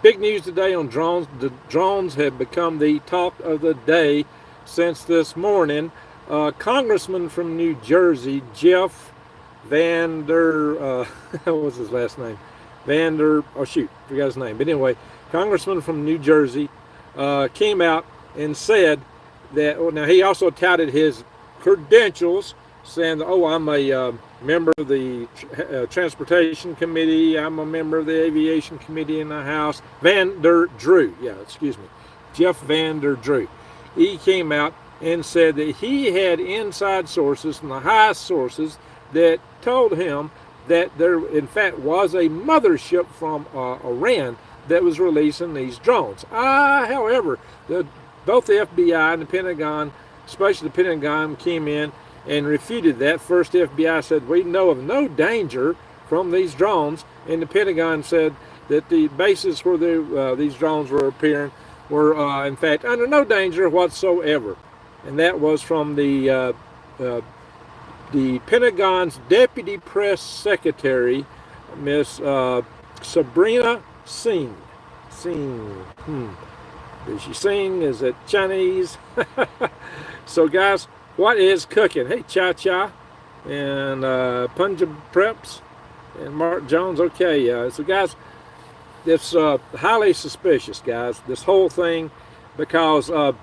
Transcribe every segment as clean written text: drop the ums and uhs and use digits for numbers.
Big news today on drones. The drones have become the talk of the day since this morning. Congressman from New Jersey, Jeff Vander, what was his last name? Oh shoot, forgot his name. But anyway, Congressman from New Jersey came out and said that, well, now he also touted his credentials, saying, oh, I'm a member of the Transportation Committee, I'm a member of the Aviation Committee in the House. Jeff Vander Drew. He came out and said that he had inside sources from the highest sources that told him that there, in fact, was a mothership from Iran that was releasing these drones. However, both the FBI and the Pentagon, especially the Pentagon, came in and refuted that. First, the FBI said, we know of no danger from these drones, and the Pentagon said that the bases where these drones were appearing were, in fact, under no danger whatsoever. And that was from the Pentagon's Deputy Press Secretary, Miss Sabrina Singh. Did she sing? Is it Chinese? So, guys, what is cooking? Hey, Cha-Cha and Punjab Preps and Mark Jones. Okay, so, guys, it's highly suspicious, guys, this whole thing, because the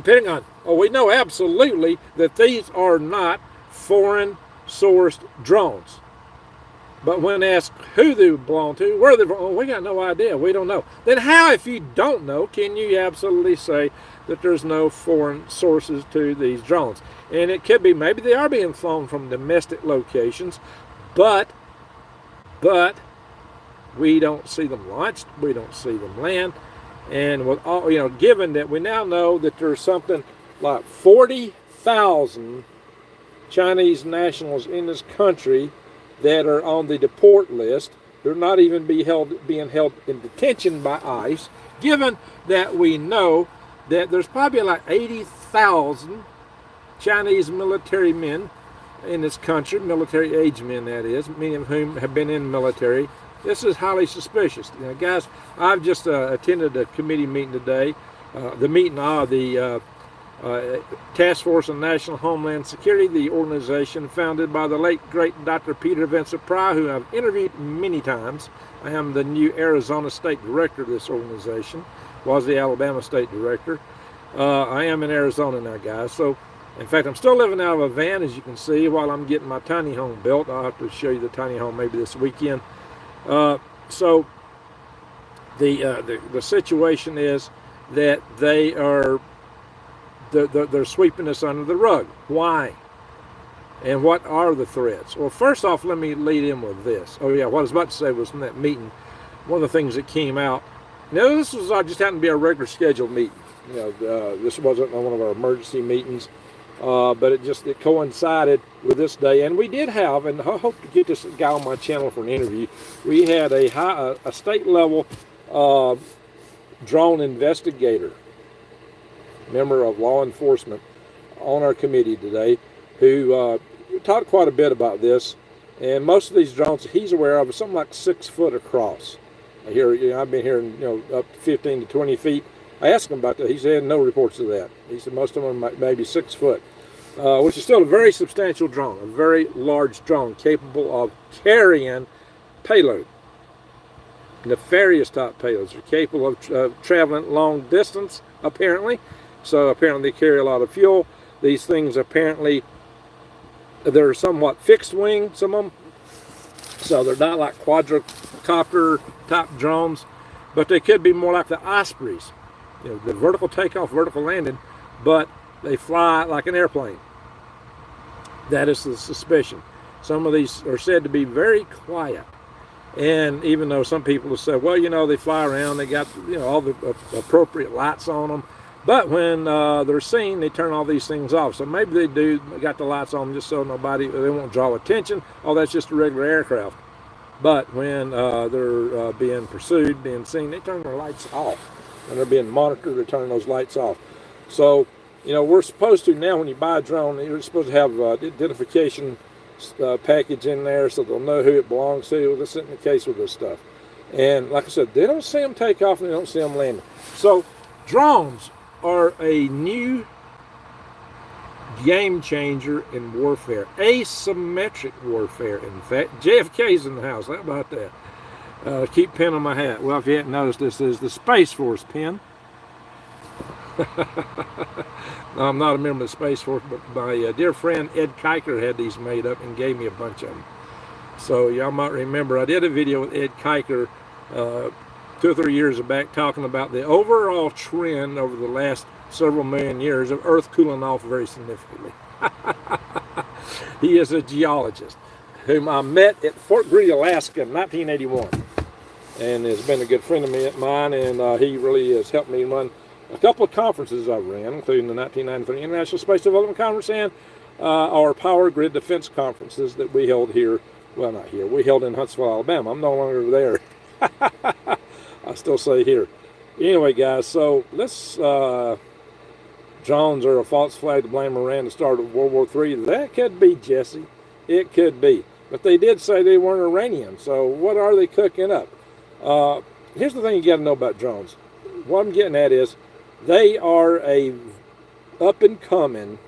Pentagon, we know absolutely that these are not foreign-sourced drones. But when asked who they belong to, where they belong, we got no idea. We don't know. Then how, if you don't know, can you absolutely say that there's no foreign sources to these drones? And it could be, maybe they are being flown from domestic locations, but we don't see them launched. We don't see them land. And with all, given that we now know that there's something like 40,000 Chinese nationals in this country that are on the deport list. They're not even being held in detention by ICE, given that we know that there's probably like 80,000 Chinese military men in this country, military age men that is, many of whom have been in the military. This is highly suspicious. Guys, I've just attended a committee meeting today, the meeting of the Task Force on National Homeland Security, the organization founded by the late, great Dr. Peter Vincent Pry, who I've interviewed many times. I am the new Arizona State Director of this organization, was the Alabama State Director. I am in Arizona now, guys. So, in fact, I'm still living out of a van, as you can see, while I'm getting my tiny home built. I'll have to show you the tiny home maybe this weekend. So, the situation is that they are they're sweeping us under the rug. Why? And what are the threats? Well, first off, let me lead in with this. Oh yeah, what I was about to say was, in that meeting, one of the things that came out. Now, this was just happened to be a regular scheduled meeting. This wasn't one of our emergency meetings, but it coincided with this day. And we did have, and I hope to get this guy on my channel for an interview. We had a state level drone investigator, member of law enforcement, on our committee today, who talked quite a bit about this. And most of these drones he's aware of are something like 6 foot across. I've been hearing up to 15 to 20 feet. I asked him about that. He said no reports of that. He said most of them are maybe 6 foot, which is still a very substantial drone, a very large drone capable of carrying payload. Nefarious type payloads are capable of traveling long distance, apparently. So apparently they carry a lot of fuel. These things apparently, they're somewhat fixed wing, some of them. So they're not like quadrocopter type drones, but they could be more like the Ospreys. The vertical takeoff, vertical landing, but they fly like an airplane. That is the suspicion. Some of these are said to be very quiet. And even though some people have said, well, they fly around, they got, all the appropriate lights on them. But when they're seen, they turn all these things off. So maybe they got the lights on just so they won't draw attention. Oh, that's just a regular aircraft. But when they're being pursued, being seen, they turn their lights off. When they're being monitored, they turn those lights off. So, we're supposed to now, when you buy a drone, you're supposed to have identification package in there so they'll know who it belongs to. Well, this isn't the case with this stuff. And like I said, they don't see them take off and they don't see them landing. So drones are a new game changer in warfare. Asymmetric warfare, in fact. JFK's in the house. How about that? Keep pin on my hat. Well, if you hadn't noticed, this is the Space Force pin. No, I'm not a member of the Space Force, but my dear friend Ed Kiker had these made up and gave me a bunch of them. So y'all might remember I did a video with Ed Kiker 2 or 3 years back talking about the overall trend over the last several million years of Earth cooling off very significantly. He is a geologist whom I met at Fort Greely, Alaska in 1981, and has been a good friend of mine, and he really has helped me run a couple of conferences I've ran, including the 1993 International Space Development Conference and our Power Grid Defense Conferences that we held here. Well, not here. We held in Huntsville, Alabama. I'm no longer there. I still say here. Anyway, guys, so let's... drones are a false flag to blame Iran to start of World War III. That could be, Jesse. It could be. But they did say they weren't Iranian. So what are they cooking up? Here's the thing you got to know about drones. What I'm getting at is they are a up-and-coming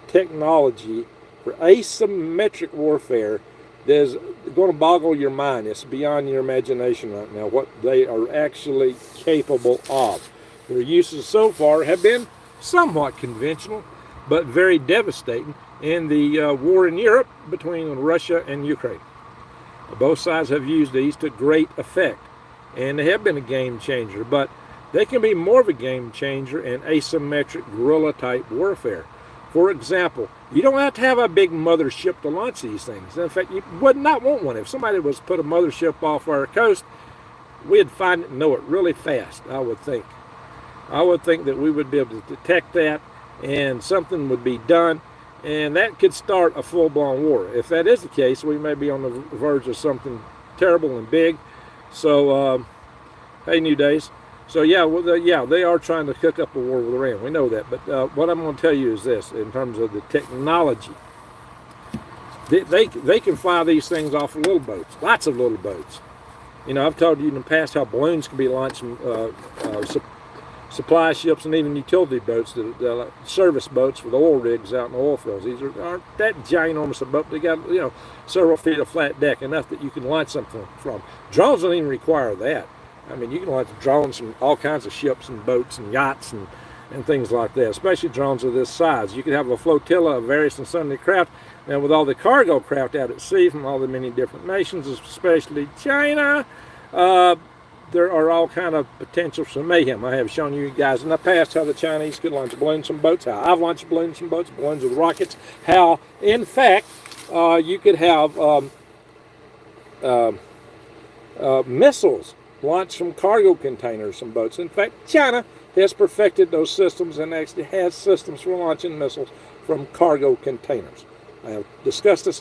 technology for asymmetric warfare that is going to boggle your mind. It's beyond your imagination right now what they are actually capable of. Their uses so far have been somewhat conventional, but very devastating in the war in Europe between Russia and Ukraine. Both sides have used these to great effect, and they have been a game changer, but they can be more of a game changer in asymmetric guerrilla-type warfare. For example, you don't have to have a big mothership to launch these things. In fact, you would not want one. If somebody was to put a mothership off our coast, we'd find it and know it really fast, I would think. I would think that we would be able to detect that and something would be done, and that could start a full-blown war. If that is the case, we may be on the verge of something terrible and big. So, hey, New Days. So, yeah, well, they are trying to cook up a war with Iran. We know that. But what I'm going to tell you is this, in terms of the technology. They can fly these things off of little boats, lots of little boats. You know, I've told you in the past how balloons can be launched from supply ships and even utility boats, service boats with oil rigs out in the oil fields. These aren't that ginormous a boat. They got, you know, several feet of flat deck, enough that you can launch something from. Drones don't even require that. I mean, you can launch drones from all kinds of ships and boats and yachts and things like that, especially drones of this size. You could have a flotilla of various and sundry craft. Now, with all the cargo craft out at sea from all the many different nations, especially China, there are all kind of potentials for mayhem. I have shown you guys in the past how the Chinese could launch balloons from boats, how I've launched balloons from boats, balloons with rockets, how, in fact, you could have missiles launched from cargo containers from boats. In fact, China has perfected those systems and actually has systems for launching missiles from cargo containers. I have discussed this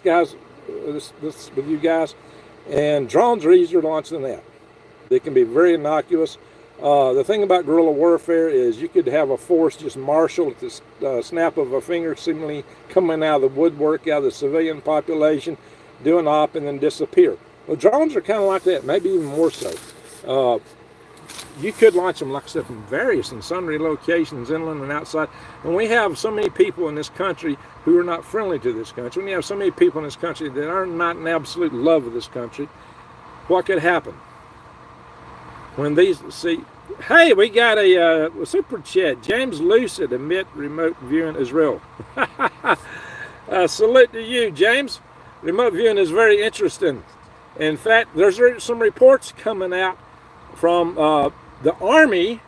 with you guys, and drones are easier to launch than that. They can be very innocuous. The thing about guerrilla warfare is you could have a force just marshal at the snap of a finger, seemingly coming out of the woodwork, out of the civilian population, do an op, and then disappear. Well, drones are kind of like that, maybe even more so. You could launch them, like I said, from various and sundry locations, inland and outside. And we have so many people in this country who are not friendly to this country. We have so many people in this country that are not in absolute love with this country. What could happen? When these, see, hey, we got a super chat. James Lucid, admit remote viewing is real. Salute to you, James. Remote viewing is very interesting. In fact, there's some reports coming out from the Army,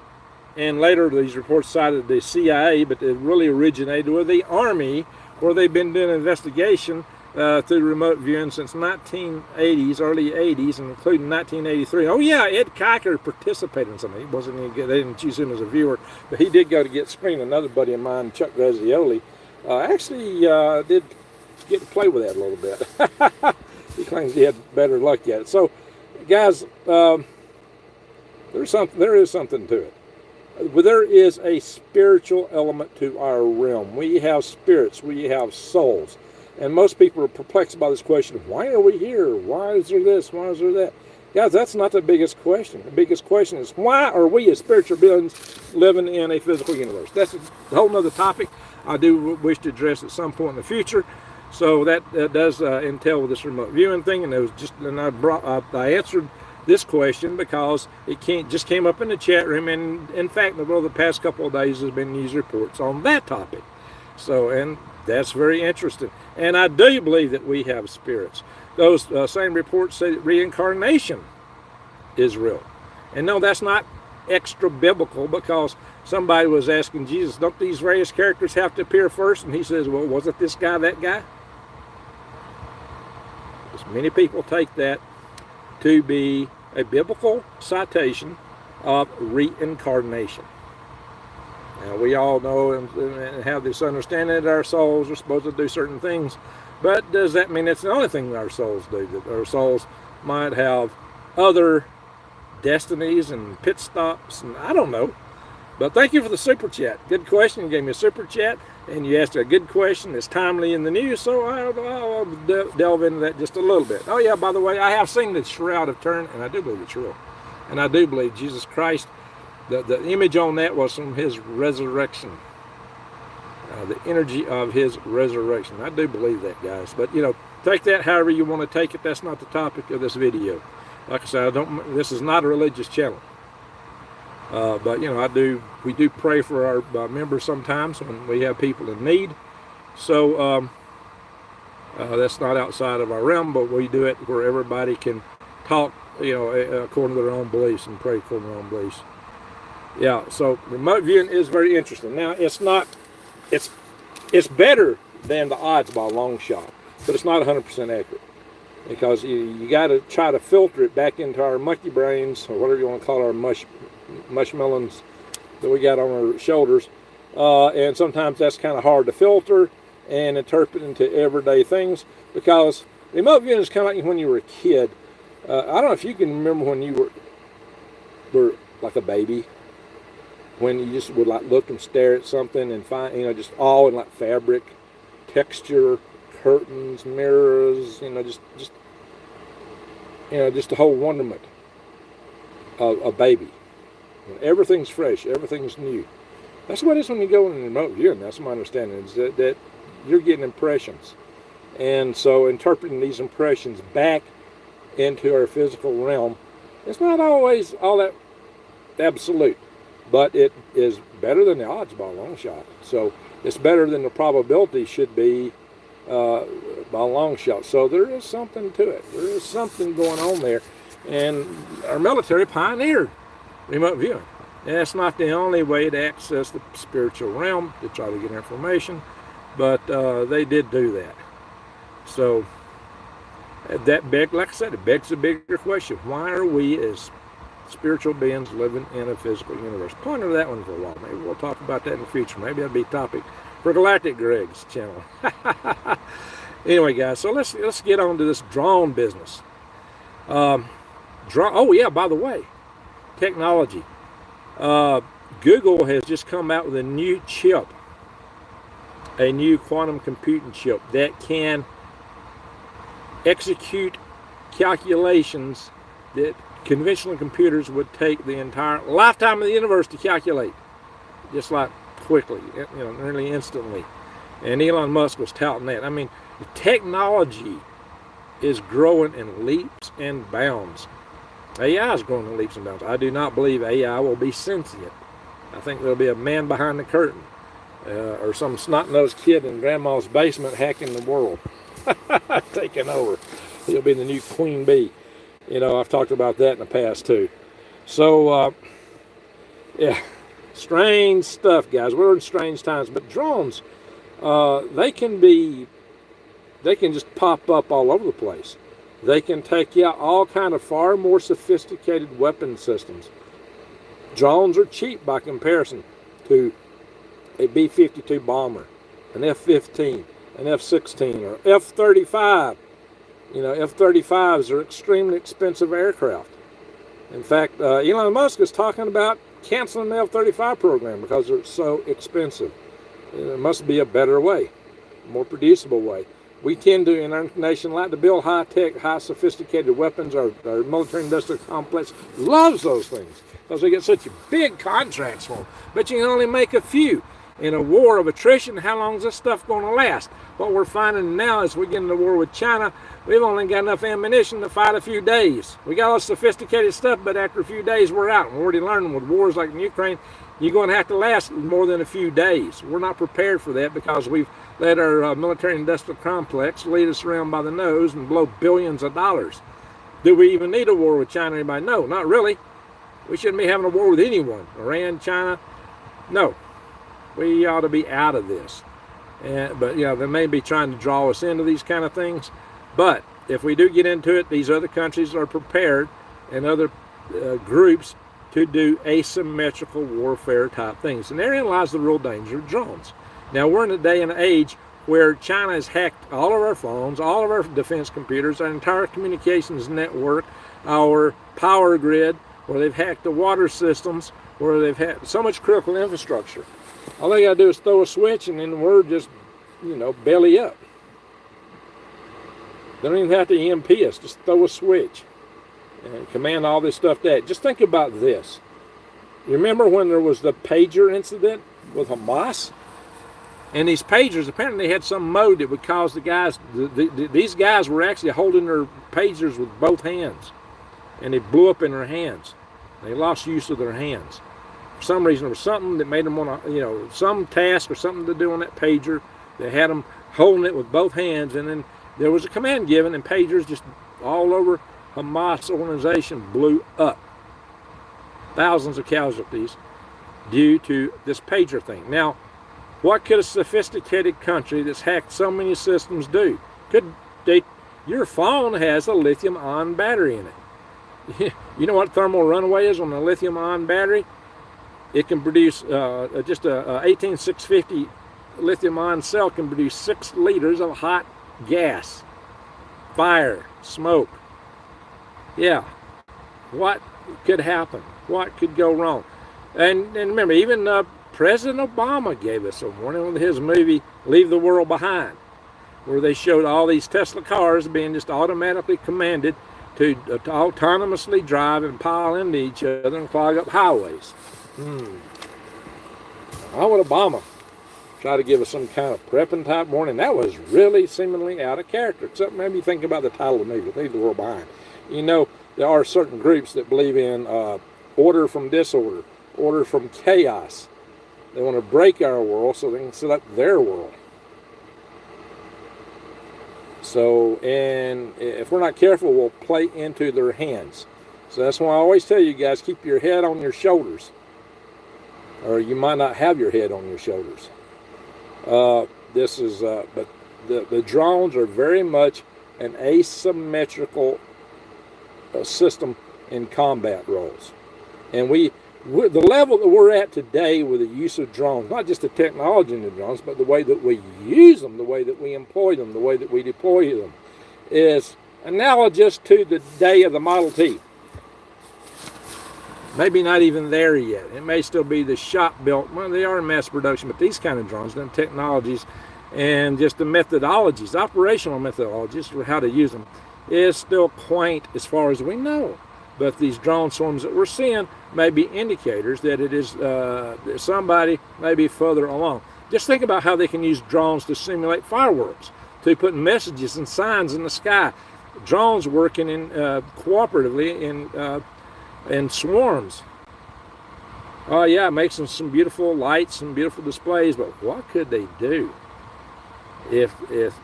and later these reports cited the CIA, but it really originated with the Army, where they've been doing an investigation through remote viewing since 1980s, early 80s, and including 1983. Oh yeah, Ed Kiker participated in something. He wasn't any good. They didn't choose him as a viewer, but he did go to get screened. Another buddy of mine, Chuck Grazioli, actually did get to play with that a little bit. He claims he had better luck at it. So, guys, there is something to it. There is a spiritual element to our realm. We have spirits. We have souls. And most people are perplexed by this question, why are we here? Why is there this? Why is there that? Guys, that's not the biggest question. The biggest question is, why are we as spiritual beings living in a physical universe? That's a whole other topic I do wish to address at some point in the future. So that does entail with this remote viewing thing, and it was just, and I answered this question because it just came up in the chat room, and in fact, over the past couple of days, there's been news reports on that topic. So, and that's very interesting. And I do believe that we have spirits. Those same reports say that reincarnation is real. And no, that's not extra biblical, because somebody was asking Jesus, don't these various characters have to appear first? And he says, well, wasn't this guy that guy? Because many people take that to be a biblical citation of reincarnation. Now, we all know and have this understanding that our souls are supposed to do certain things, but does that mean it's the only thing that our souls do? That our souls might have other destinies and pit stops, and I don't know. But thank you for the super chat. Good question. You gave me a super chat, and you asked a good question. It's timely in the news, so I'll delve into that just a little bit. Oh yeah, by the way, I have seen the Shroud of Turin, and I do believe it's real. And I do believe Jesus Christ, the image on that was from his resurrection. The energy of his resurrection. I do believe that, guys. But, you know, take that however you want to take it. That's not the topic of this video. Like I said, this is not a religious channel. But, you know, we do pray for our members sometimes when we have people in need. So, that's not outside of our realm, but we do it where everybody can talk, you know, according to their own beliefs and pray according to their own beliefs. Yeah, so remote viewing is very interesting. Now, it's better than the odds by a long shot, but it's not 100% accurate, because you got to try to filter it back into our monkey brains, or whatever you want to call our mushmelons that we got on our shoulders, and sometimes that's kind of hard to filter and interpret into everyday things, because remote viewing is kind of like when you were a kid. I don't know if you can remember when you were like a baby, when you just would like look and stare at something and find, you know, just all in like fabric, texture, curtains, mirrors, you know, just the whole wonderment of a baby. When everything's fresh, everything's new. That's what it is when you go in remote viewing. That's my understanding, is that you're getting impressions, and so interpreting these impressions back into our physical realm, it's not always all that absolute. But it is better than the odds by a long shot. So it's better than the probability should be by a long shot. So there is something to it. There is something going on there. And our military pioneered remote viewing. And that's not the only way to access the spiritual realm, to try to get information, but they did do that. So that like I said, it begs a bigger question. Why are we as spiritual beings living in a physical universe? Ponder that one for a while. Maybe we'll talk about that in the future. Maybe that'll be a topic for Galactic Greg's channel. Anyway, guys, so let's get on to this drone business. Oh yeah, by the way, technology. Google has just come out with a new chip, a new quantum computing chip that can execute calculations that conventional computers would take the entire lifetime of the universe to calculate, just like quickly, you know, nearly instantly. And Elon Musk was touting that. I mean, the technology is growing in leaps and bounds. AI is growing in leaps and bounds. I do not believe AI will be sentient. I think there'll be a man behind the curtain, or some snot-nosed kid in grandma's basement hacking the world, taking over. He'll be the new queen bee. You know, I've talked about that in the past too. So, yeah, strange stuff, guys. We're in strange times. But drones, they can just pop up all over the place. They can take out all kind of far more sophisticated weapon systems. Drones are cheap by comparison to a B-52 bomber, an F-15, an F-16, or F-35. You know, F-35s are extremely expensive aircraft. In fact, Elon Musk is talking about canceling the F-35 program because they're so expensive. There must be a better way, more producible way. We tend to, in our nation, like to build high-tech, high-sophisticated weapons. Our military-industrial complex loves those things because they get such big contracts for them. But you can only make a few. In a war of attrition, how long is this stuff going to last? What we're finding now is we get into war with China, we've only got enough ammunition to fight a few days. We got all this sophisticated stuff, but after a few days we're out. And we're already learning with wars like in Ukraine, you're going to have to last more than a few days. We're not prepared for that because we've let our military-industrial complex lead us around by the nose and blow billions of dollars. Do we even need a war with China? Anybody? No, not really. We shouldn't be having a war with anyone. Iran, China, no. We ought to be out of this. But yeah, they may be trying to draw us into these kind of things. But if we do get into it, these other countries are prepared, and other groups, to do asymmetrical warfare type things. And therein lies the real danger of drones. Now, we're in a day and age where China has hacked all of our phones, all of our defense computers, our entire communications network, our power grid, where they've hacked the water systems, where they've had so much critical infrastructure. All they got to do is throw a switch and then we're just, belly up. They don't even have to EMP us, just throw a switch and command all this stuff that. Just think about this. You remember when there was the pager incident with Hamas? And these pagers, apparently they had some mode that would cause the guys, these guys were actually holding their pagers with both hands. And they blew up in their hands. They lost use of their hands. For some reason, there was something that made them want to, some task or something to do on that pager. They had them holding it with both hands. And then there was a command given, and pagers just all over Hamas organization blew up. Thousands of casualties due to this pager thing. Now, what could a sophisticated country that's hacked so many systems do? Your phone has a lithium-ion battery in it. You know what thermal runaway is on a lithium-ion battery? It can produce, just a 18650 lithium-ion cell can produce 6 liters of hot gas, fire, smoke. Yeah, what could happen? What could go wrong? And remember, even President Obama gave us a warning with his movie, Leave the World Behind, where they showed all these Tesla cars being just automatically commanded to autonomously drive and pile into each other and clog up highways. Why would Obama try to give us some kind of prepping type warning? That was really seemingly out of character, except maybe think about the title of the movie, Leave the World Behind. There are certain groups that believe in order from disorder, order from chaos. They want to break our world so they can set up their world. So, and if we're not careful, we'll play into their hands. So that's why I always tell you guys, keep your head on your shoulders. Or you might not have your head on your shoulders. But the drones are very much an asymmetrical system in combat roles. And the level that we're at today with the use of drones, not just the technology in the drones, but the way that we use them, the way that we employ them, the way that we deploy them, is analogous to the day of the Model T. Maybe not even there yet. It may still be the shop-built. Well, they are in mass production, but these kind of drones, the technologies and just the methodologies, operational methodologies for how to use them, is still quaint as far as we know. But these drone swarms that we're seeing may be indicators that it is somebody may be further along. Just think about how they can use drones to simulate fireworks, to put messages and signs in the sky. Drones working in cooperatively in swarms. Oh yeah, it makes them some beautiful lights and beautiful displays, but what could they do if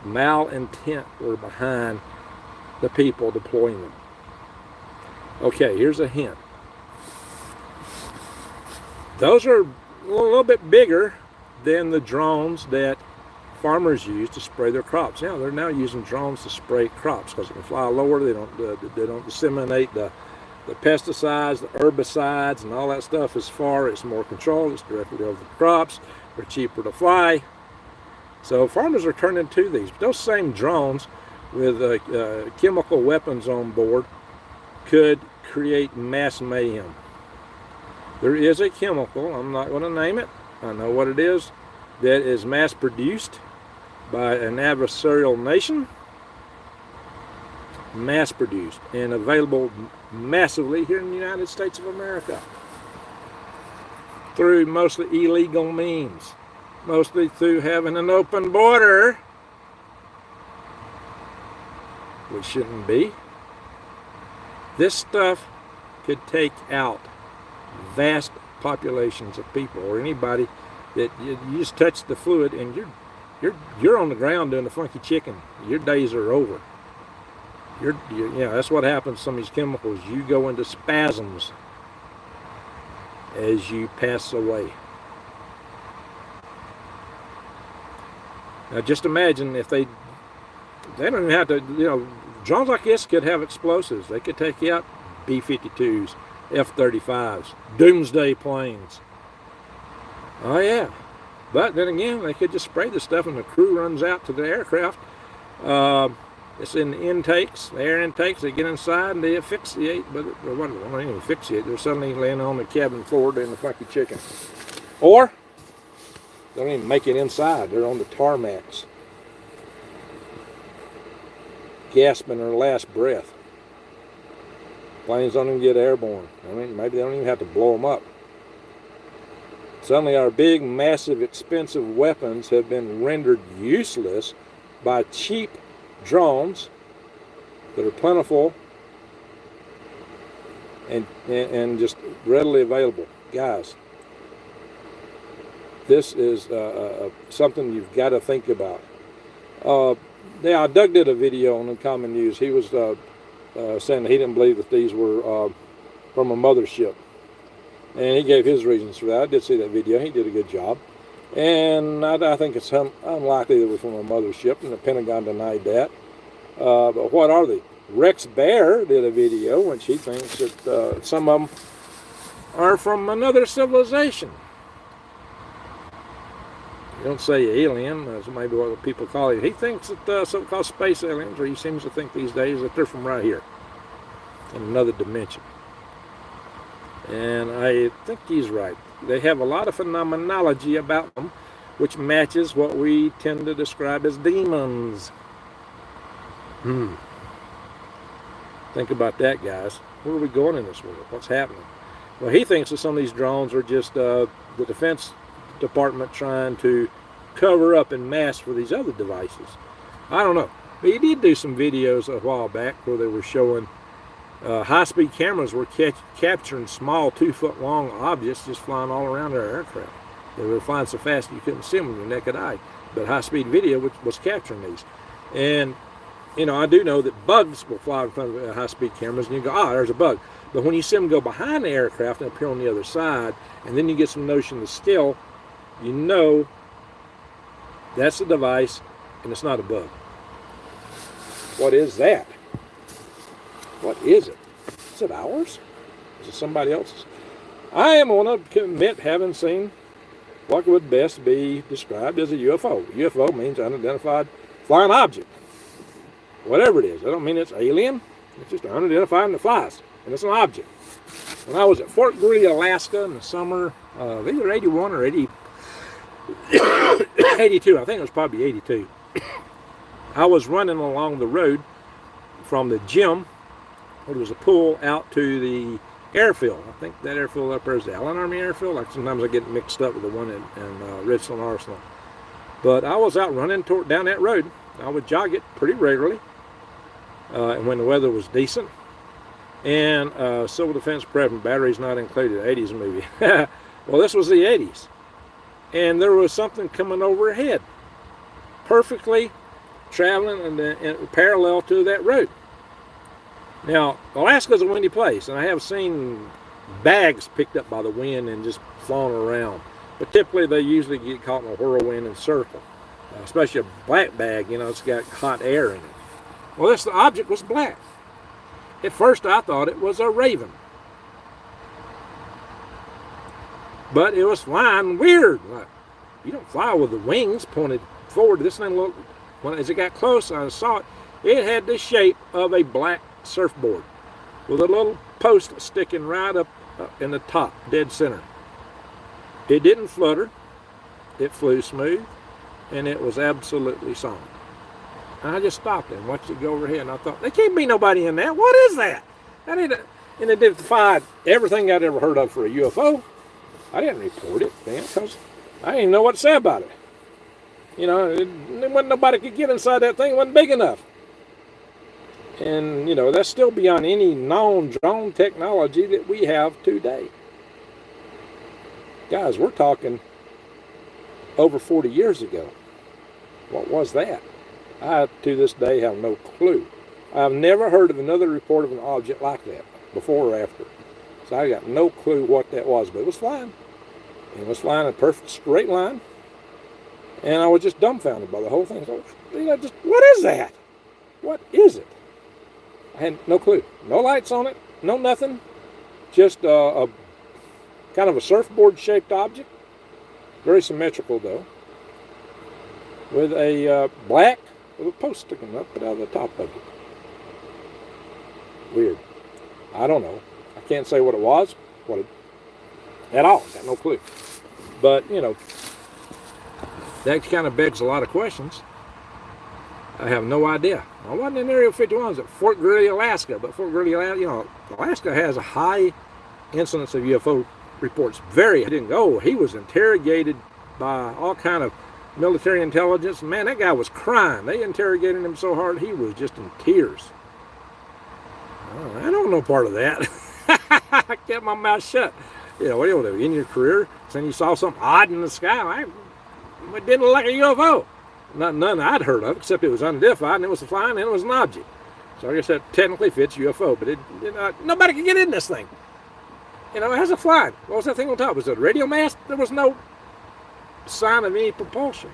malintent were behind the people deploying them? Okay, here's a hint. Those are a little bit bigger than the drones that farmers use to spray their crops. Yeah, they're now using drones to spray crops because they can fly lower. They don't disseminate the pesticides, the herbicides, and all that stuff as far. It's more controlled. It's directly over the crops. They're cheaper to fly. So farmers are turning to these. But those same drones with chemical weapons on board could create mass mayhem. There is a chemical, I'm not going to name it, I know what it is, that is mass produced by an adversarial nation, mass-produced and available massively here in the United States of America through mostly illegal means, mostly through having an open border, which shouldn't be. This stuff could take out vast populations of people, or anybody that you just touch the fluid and you're on the ground doing the funky chicken. Your days are over. That's what happens to some of these chemicals. You go into spasms as you pass away. Now just imagine if they don't even have to, drones like this could have explosives. They could take out B-52s, F-35s, doomsday planes. Oh yeah. But then again, they could just spray the stuff and the crew runs out to the aircraft. It's in the intakes, the air intakes. They get inside and they asphyxiate, but they don't even asphyxiate. They're suddenly laying on the cabin floor doing the funky chicken. Or they don't even make it inside. They're on the tarmacs, gasping their last breath. Planes don't even get airborne. I mean, maybe they don't even have to blow them up. Suddenly our big, massive, expensive weapons have been rendered useless by cheap drones that are plentiful and just readily available. Guys, this is something you've got to think about. Doug did a video on Uncommon News. He was saying that he didn't believe that these were from a mothership. And he gave his reasons for that. I did see that video. He did a good job. And I think it's unlikely that it was from a mothership, and the Pentagon denied that. But what are they? Rex Bear did a video, which he thinks that some of them are from another civilization. You don't say alien, that's maybe what people call it. He thinks that so-called space aliens, or he seems to think these days that they're from right here, in another dimension. And I think he's right. They have a lot of phenomenology about them, which matches what we tend to describe as demons. Think about that, guys. Where are we going in this world? What's happening? Well, he thinks that some of these drones are just the Defense Department trying to cover up and mask for these other devices. I don't know. But he did do some videos a while back where they were showing high-speed cameras were capturing small 2-foot-long objects just flying all around their aircraft. They were flying so fast you couldn't see them with your naked eye. But high-speed video was capturing these. And, I do know that bugs will fly in front of high-speed cameras and you go, there's a bug. But when you see them go behind the aircraft and appear on the other side, and then you get some notion of scale, you know that's a device and it's not a bug. What is that? What is it? Is it ours? Is it somebody else's? I am going to admit having seen what would best be described as a UFO. UFO means unidentified flying object. Whatever it is. I don't mean it's alien. It's just unidentified and it flies. And it's an object. When I was at Fort Greely, Alaska in the summer, either 81 or 82, I think it was probably 82. I was running along the road from the gym. There was a pool out to the airfield. I think that airfield up there is the Allen Army Airfield. Like sometimes I get mixed up with the one in Richland, Arsenal. But I was out running down that road. I would jog it pretty regularly, and when the weather was decent. And Civil Defense Preparedness, batteries not included, 80s movie. Well, this was the 80s. And there was something coming overhead, perfectly traveling and parallel to that road. Now, Alaska's a windy place, and I have seen bags picked up by the wind and just flown around. But typically, they usually get caught in a whirlwind and circle. Especially a black bag, it's got hot air in it. Well, the object was black. At first, I thought it was a raven. But it was flying weird. Like, you don't fly with the wings pointed forward. This thing looked, as it got close, I saw it. It had the shape of a black surfboard with a little post sticking right up in the top, dead center. It didn't flutter. It flew smooth. and it was absolutely solid. And I just stopped and watched it go overhead, and I thought, there can't be nobody in that. What is that? And it defied everything I'd ever heard of for a UFO. I didn't report it then because I didn't even know what to say about it. You know, there wasn't nobody could get inside that thing. It wasn't big enough. And, you know, that's still beyond any known drone technology that we have today. Guys, we're talking over 40 years ago. What was that? I, to this day, have no clue. I've never heard of another report of an object like that, before or after. So I got no clue what that was, but it was flying. It was flying in a perfect straight line. And I was just dumbfounded by the whole thing. So, you know, just, what is that? What is it? I had no clue. No lights on it, no nothing. Just a kind of a surfboard-shaped object. Very symmetrical, though. With a black, with a post sticking up out of the top of it. Weird. I don't know. I can't say what it was, at all. Got no clue. But, you know, that kind of begs a lot of questions. I have no idea. I wasn't in Area 51. I was at Fort Greely, Alaska. But Fort Greely, you know, Alaska has a high incidence of UFO reports. He didn't go. He was interrogated by all kind of military intelligence. Man, that guy was crying. They interrogated him so hard, he was just in tears. I don't know part of that. I kept my mouth shut. You know, what do you do? In your career, then you saw something odd in the sky. It didn't look like a UFO. None I'd heard of, except it was unidentified, and it was flying, and it was an object. So I guess that technically fits UFO, but nobody could get in this thing. You know, how's it flying? What was that thing on top? Was it a radio mast? There was no sign of any propulsion.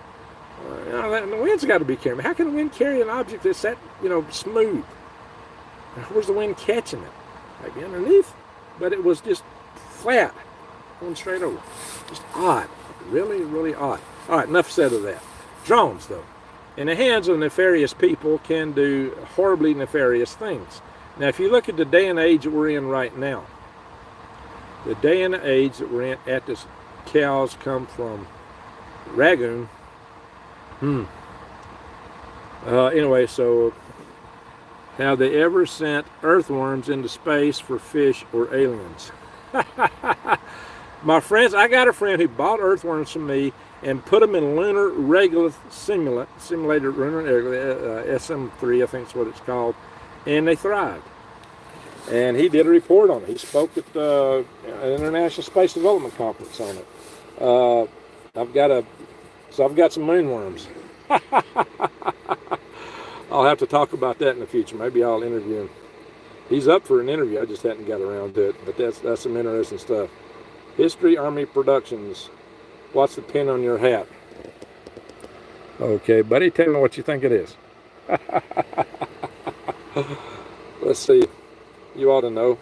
You know, the wind's got to be carrying. How can the wind carry an object that's that, you know, smooth? Where's the wind catching it? Maybe underneath, but it was just flat, going straight over. Just odd, really, really odd. All right, enough said of that. Drones, though, in the hands of nefarious people, can do horribly nefarious things. Now, if you look at the day and age that we're in right now, the day and age that we're in at this cows come from Rangoon. Anyway, so have they ever sent earthworms into space for fish or aliens? My friends, I got a friend who bought earthworms from me and put them in lunar regolith simulator lunar SM3, I think is what it's called, and they thrived. And he did a report on it. He spoke at the International Space Development Conference on it. I've got some moonworms. I'll have to talk about that in the future. Maybe I'll interview him. He's up for an interview. I just hadn't got around to it. But that's some interesting stuff. History Army Productions. What's the pin on your hat? Okay, buddy, tell me what you think it is. Let's see. You ought to know.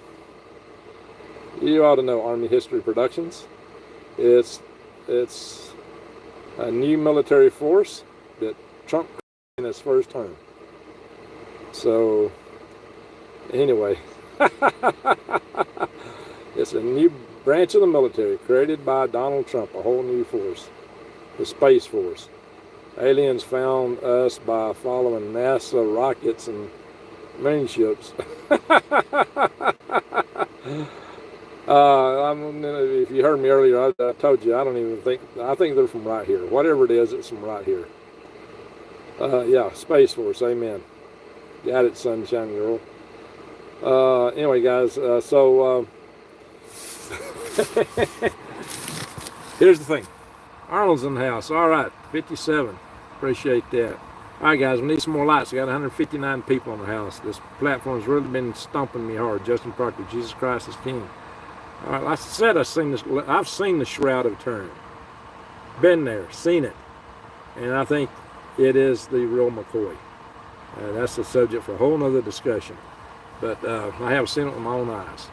You ought to know Army History Productions. It's a new military force that Trump in his first term. So, anyway, it's a new branch of the military created by Donald Trump, a whole new force, the Space Force. Aliens found us by following NASA rockets and moon ships. If you heard me earlier, I told you, I think they're from right here. Whatever it is, it's from right here. Yeah, Space Force, amen. Got it, sunshine girl. Anyway, guys, so here's the thing. Arnold's in the house. All right, 57. Appreciate that. All right, guys, we need some more lights. We got 159 people in the house. This platform's really been stomping me hard. Justin Parker, Jesus Christ is King. All right, like I said, I've seen the Shroud of Turin. Been there, seen it. And I think it is the real McCoy. That's the subject for a whole nother discussion. But I have seen it with my own eyes.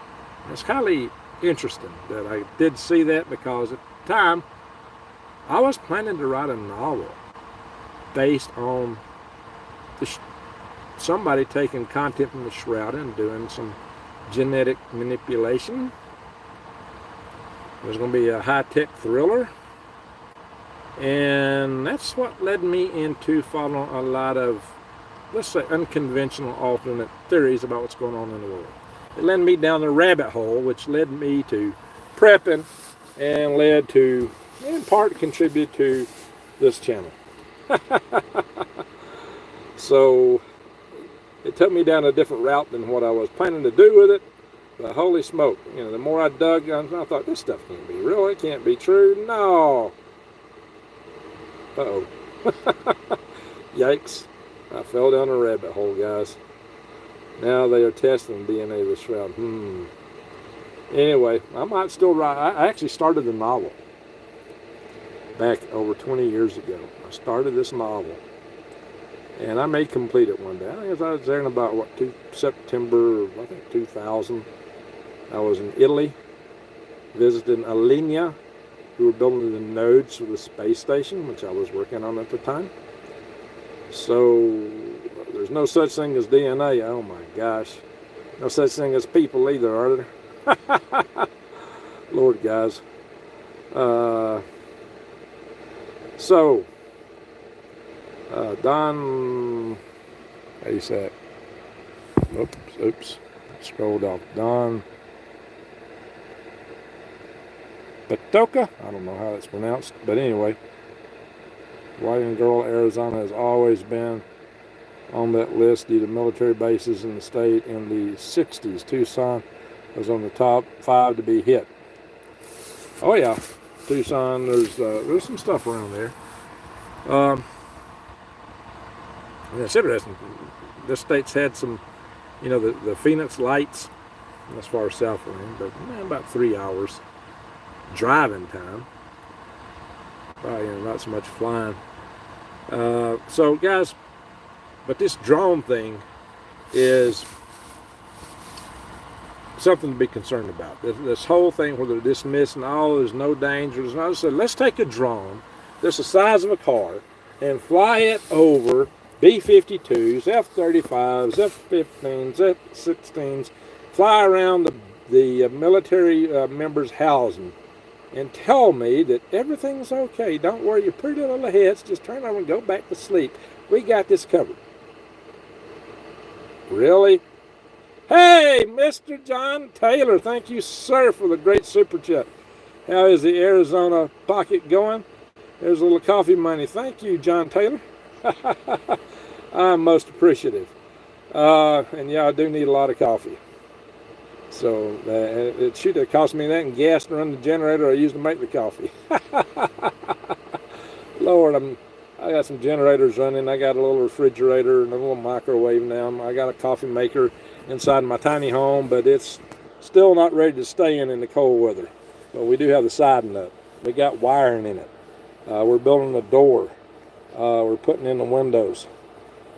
It's highly interesting that I did see that, because at the time, I was planning to write a novel based on somebody taking content from the Shroud and doing some genetic manipulation. It was going to be a high-tech thriller, And that's what led me into following a lot of, let's say, unconventional alternate theories about what's going on in the world. It led me down the rabbit hole, which led me to prepping and led to, in part, contribute to this channel. So it took me down a different route than what I was planning to do with it. But holy smoke, you know, the more I dug, I thought, this stuff can't be real. It can't be true. No. Uh-oh. Yikes. I fell down a rabbit hole, guys. Now they are testing DNA of the shroud. Anyway, I might still write. I actually started the novel back over 20 years ago. I started this novel. And I may complete it one day. I think I was there in about, September, I think 2000. I was in Italy, visiting Alenia, who were building the nodes for the space station, which I was working on at the time. So there's no such thing as DNA. Oh my gosh. No such thing as people either, are there? Lord, guys. Don, how do you say it? Oops. Scrolled off. Don Patoka? I don't know how it's pronounced, but anyway. White and Girl, Arizona has always been on that list due to military bases in the state. In the 60s, Tucson was on the top 5 to be hit. Oh yeah, Tucson, there's some stuff around there. It's interesting. This state's had some, you know, the Phoenix lights, as far as south of them, but about 3 hours driving time. Probably, you know, not so much flying. So guys, but this drone thing is something to be concerned about. This whole thing where they're dismissing, oh, there's no danger. There's no, so let's take a drone that's the size of a car and fly it over B-52s, F-35s, F-15s, F-16s, fly around the military members' housing and tell me that everything's okay. Don't worry your pretty little heads. Just turn over and go back to sleep. We got this covered. Really? Hey, Mr. John Taylor, thank you, sir, for the great super chat. How is the Arizona pocket going? There's a little coffee money. Thank you, John Taylor. I'm most appreciative. And yeah, I do need a lot of coffee. So it should have cost me that and gas to run the generator I used to make the coffee. Lord, I got some generators running. I got a little refrigerator and a little microwave now. I got a coffee maker inside my tiny home, but it's still not ready to stay in the cold weather. But we do have the siding up. We got wiring in it. We're building a door. We're putting in the windows.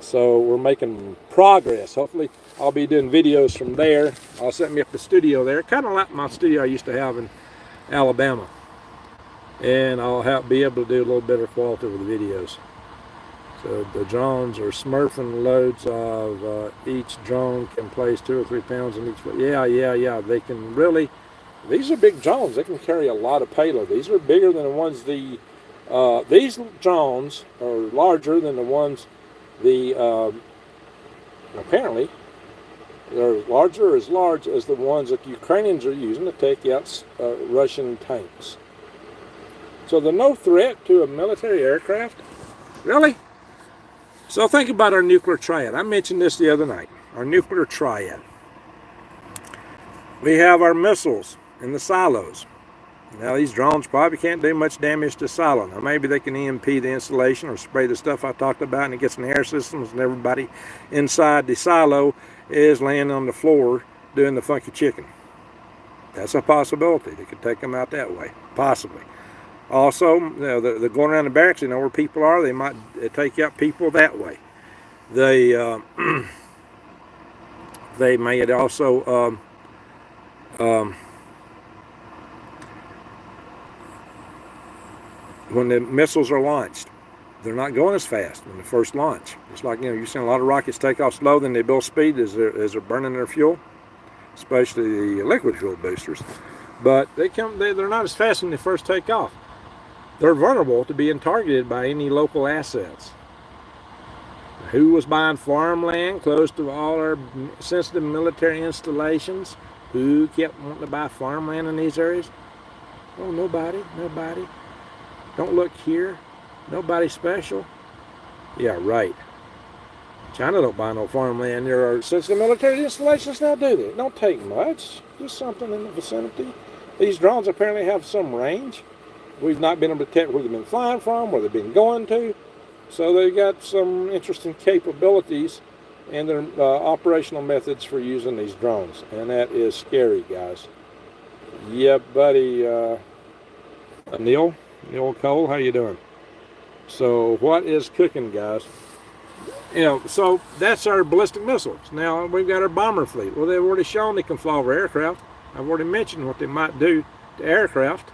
So we're making progress. Hopefully I'll be doing videos from there. I'll set me up the studio there, kind of like my studio I used to have in Alabama. And I'll be able to do a little better quality with the videos. So the drones are smurfing loads of each drone can place 2 or 3 pounds in each. Yeah. They can really, these are big drones. They can carry a lot of payload. These are bigger than the ones these drones are larger than the ones apparently they're larger, as large as the ones that the Ukrainians are using to take out Russian tanks. So they're no threat to a military aircraft? Really? So think about our nuclear triad. I mentioned this the other night. Our nuclear triad. We have our missiles in the silos. Now these drones probably can't do much damage to silo. Now maybe they can EMP the insulation or spray the stuff I talked about and it gets in the air systems and everybody inside the silo is laying on the floor doing the funky chicken. That's a possibility. They could take them out that way. Possibly. Also, you know, they're going around the barracks, you know where people are, they might take out people that way. They may also when the missiles are launched, they're not going as fast when they first launch. It's like, you know, you've seen a lot of rockets take off slow, then they build speed as they're burning their fuel, especially the liquid fuel boosters. But they're not as fast when they first take off. they're vulnerable to being targeted by any local assets. Who was buying farmland close to all our sensitive military installations? Who kept wanting to buy farmland in these areas? Oh, nobody. Don't look here. Nobody special. Yeah, right. China don't buy no farmland near our sensitive military installations now, do they? It don't take much. Just something in the vicinity. These drones apparently have some range. We've not been able to detect where they've been flying from, where they've been going to. So they've got some interesting capabilities and their operational methods for using these drones. And that is scary, guys. Yeah, buddy. Neil Cole, how you doing? So what is cooking, guys? So that's our ballistic missiles. Now we've got our bomber fleet. Well, they've already shown they can fly over aircraft. I've already mentioned what they might do to aircraft.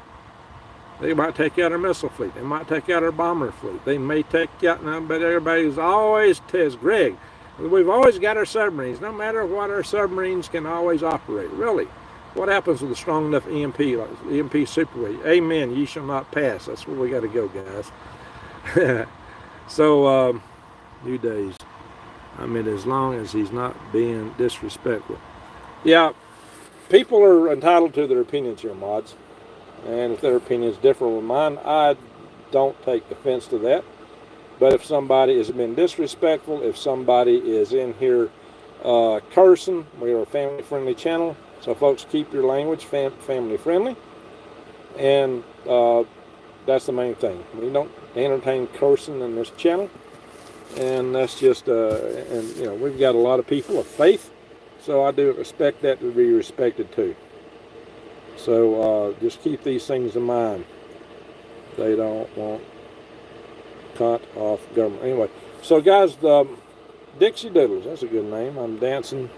They might take out our missile fleet. They might take out our bomber fleet. They may take out, but everybody's always tells Greg, we've always got our submarines. No matter what, our submarines can always operate. Really, what happens with a strong enough EMP, like EMP superweight? Amen. Ye shall not pass. That's where we got to go, guys. So, new days. I mean, as long as he's not being disrespectful. Yeah, people are entitled to their opinions here, mods. And if their opinions differ from mine, I don't take offense to that. But if somebody has been disrespectful, if somebody is in here cursing, we are a family-friendly channel. So folks, keep your language family-friendly. And that's the main thing. We don't entertain cursing in this channel. And that's just, we've got a lot of people of faith. So I do expect that to be respected too. So just keep these things in mind. They don't want cut off government. Anyway, so guys, Dixie Doodles, that's a good name. I'm dancing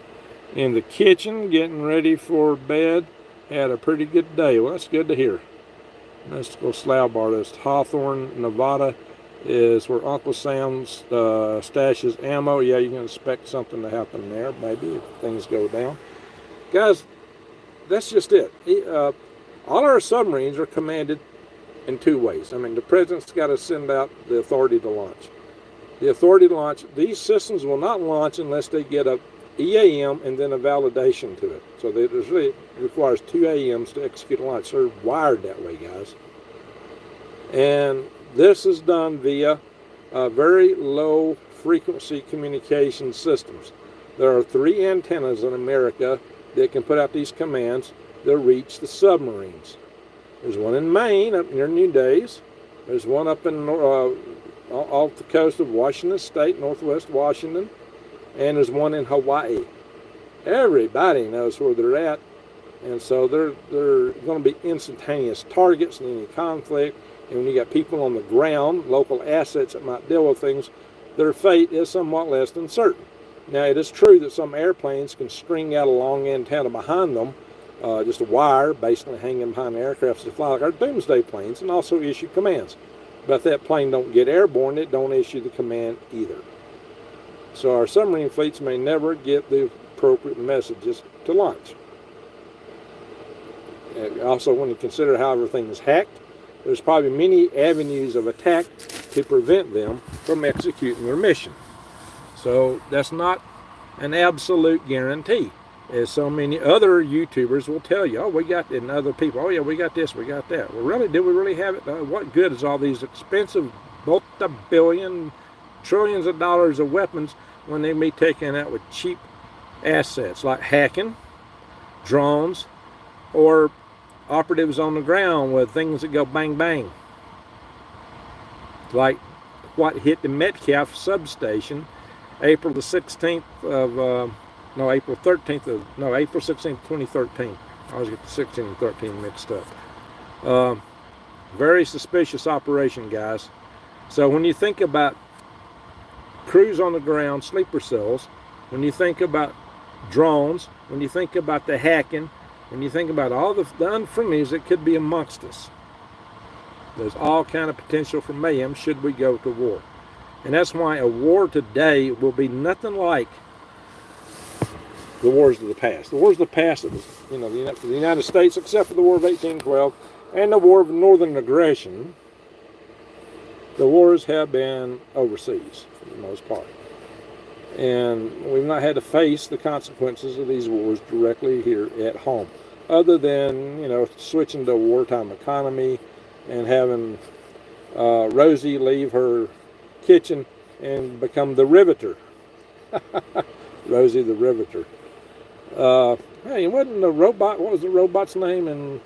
in the kitchen, getting ready for bed. Had a pretty good day. Well, that's good to hear. Let's go slab artist. Hawthorne, Nevada is where Uncle Sam stashes ammo. Yeah, you can expect something to happen there, maybe, if things go down. Guys, that's just it. All our submarines are commanded in two ways. I mean, the president's got to send out the authority to launch. The authority to launch, these systems will not launch unless they get a EAM and then a validation to it. So it really requires 2 AMs to execute a launch. They're wired that way, guys. And this is done via very low frequency communication systems. There are 3 antennas in America that can put out these commands that reach the submarines. There's one in Maine, up near New Days. There's one up in off the coast of Washington State, northwest Washington. And there's one in Hawaii. Everybody knows where they're at. And so they're going to be instantaneous targets in any conflict. And when you got people on the ground, local assets that might deal with things, their fate is somewhat less than certain. Now, it is true that some airplanes can string out a long antenna behind them, just a wire basically hanging behind the aircraft to fly like our doomsday planes, and also issue commands. But if that plane don't get airborne, it don't issue the command either. So our submarine fleets may never get the appropriate messages to launch. Also, when you consider how everything is hacked, there's probably many avenues of attack to prevent them from executing their mission. So that's not an absolute guarantee. As so many other YouTubers will tell you, oh, we got it, and other people, oh yeah, we got this, we got that. Well, really, do we really have it? What good is all these expensive, multi-billion, trillions of dollars of weapons when they be taken out with cheap assets like hacking, drones, or operatives on the ground with things that go bang bang, like what hit the Metcalf substation April 16th, 2013. I always get the 16 and 13 mixed up. Very suspicious operation, guys. So when you think about crews on the ground, sleeper cells, when you think about drones, when you think about the hacking, when you think about all the unfriendlies that could be amongst us, there's all kind of potential for mayhem should we go to war. And that's why a war today will be nothing like the wars of the past. The wars of the past, it was, for the United States, except for the War of 1812 and the War of Northern Aggression, the wars have been overseas for the most part. And we've not had to face the consequences of these wars directly here at home, other than, switching to a wartime economy and having Rosie leave her kitchen and become the riveter. Rosie the riveter. Hey, wasn't the robot, what was the robot's name in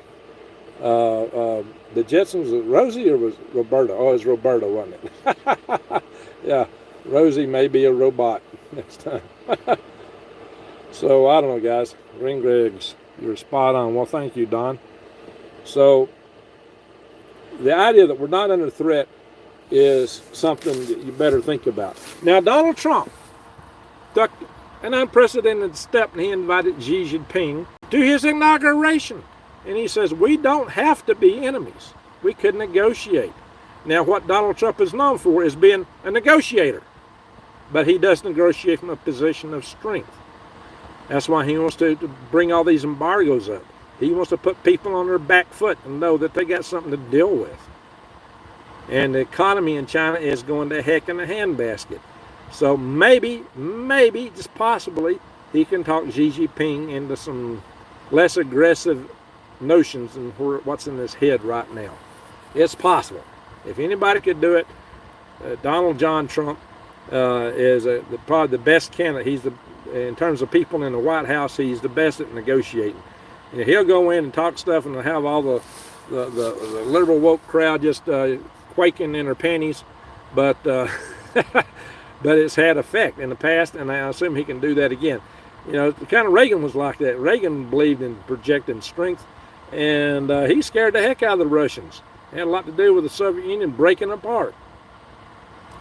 the Jetsons? Was it Rosie or was it Roberta? Oh, it was Roberta, wasn't it? Yeah, Rosie may be a robot next time. So, I don't know, guys. Green Griggs, you're spot on. Well, thank you, Don. So, the idea that we're not under threat is something that you better think about. Now, Donald Trump took an unprecedented step, and he invited Xi Jinping to his inauguration. And he says, we don't have to be enemies. We could negotiate. Now, what Donald Trump is known for is being a negotiator. But he does negotiate from a position of strength. That's why he wants to bring all these embargoes up. He wants to put people on their back foot and know that they got something to deal with. And the economy in China is going to heck in a handbasket. So maybe, just possibly, he can talk Xi Jinping into some less aggressive notions than what's in his head right now. It's possible. If anybody could do it, Donald John Trump is probably the best candidate. In terms of people in the White House, he's the best at negotiating. And he'll go in and talk stuff and have all the liberal woke crowd just quaking in their panties, but but it's had effect in the past, and I assume he can do that again. Kind of Reagan was like that. Reagan believed in projecting strength, and he scared the heck out of the Russians. It had a lot to do with the Soviet Union breaking apart.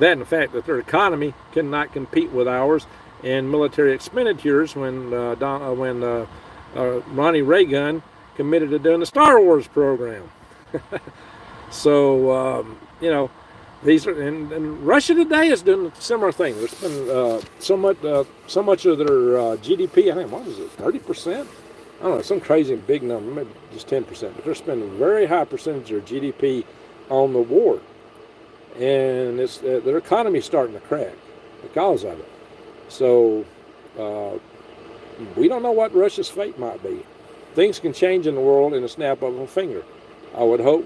That and the fact that their economy could not compete with ours in military expenditures when Ronnie Reagan committed to doing the Star Wars program. So, these are, and Russia today is doing a similar thing. They're spending so much of their GDP, I think, what is it, 30%? I don't know, some crazy big number, maybe just 10%, but they're spending a very high percentage of their GDP on the war. And it's their economy's starting to crack because of it. So, we don't know what Russia's fate might be. Things can change in the world in a snap of a finger. I would hope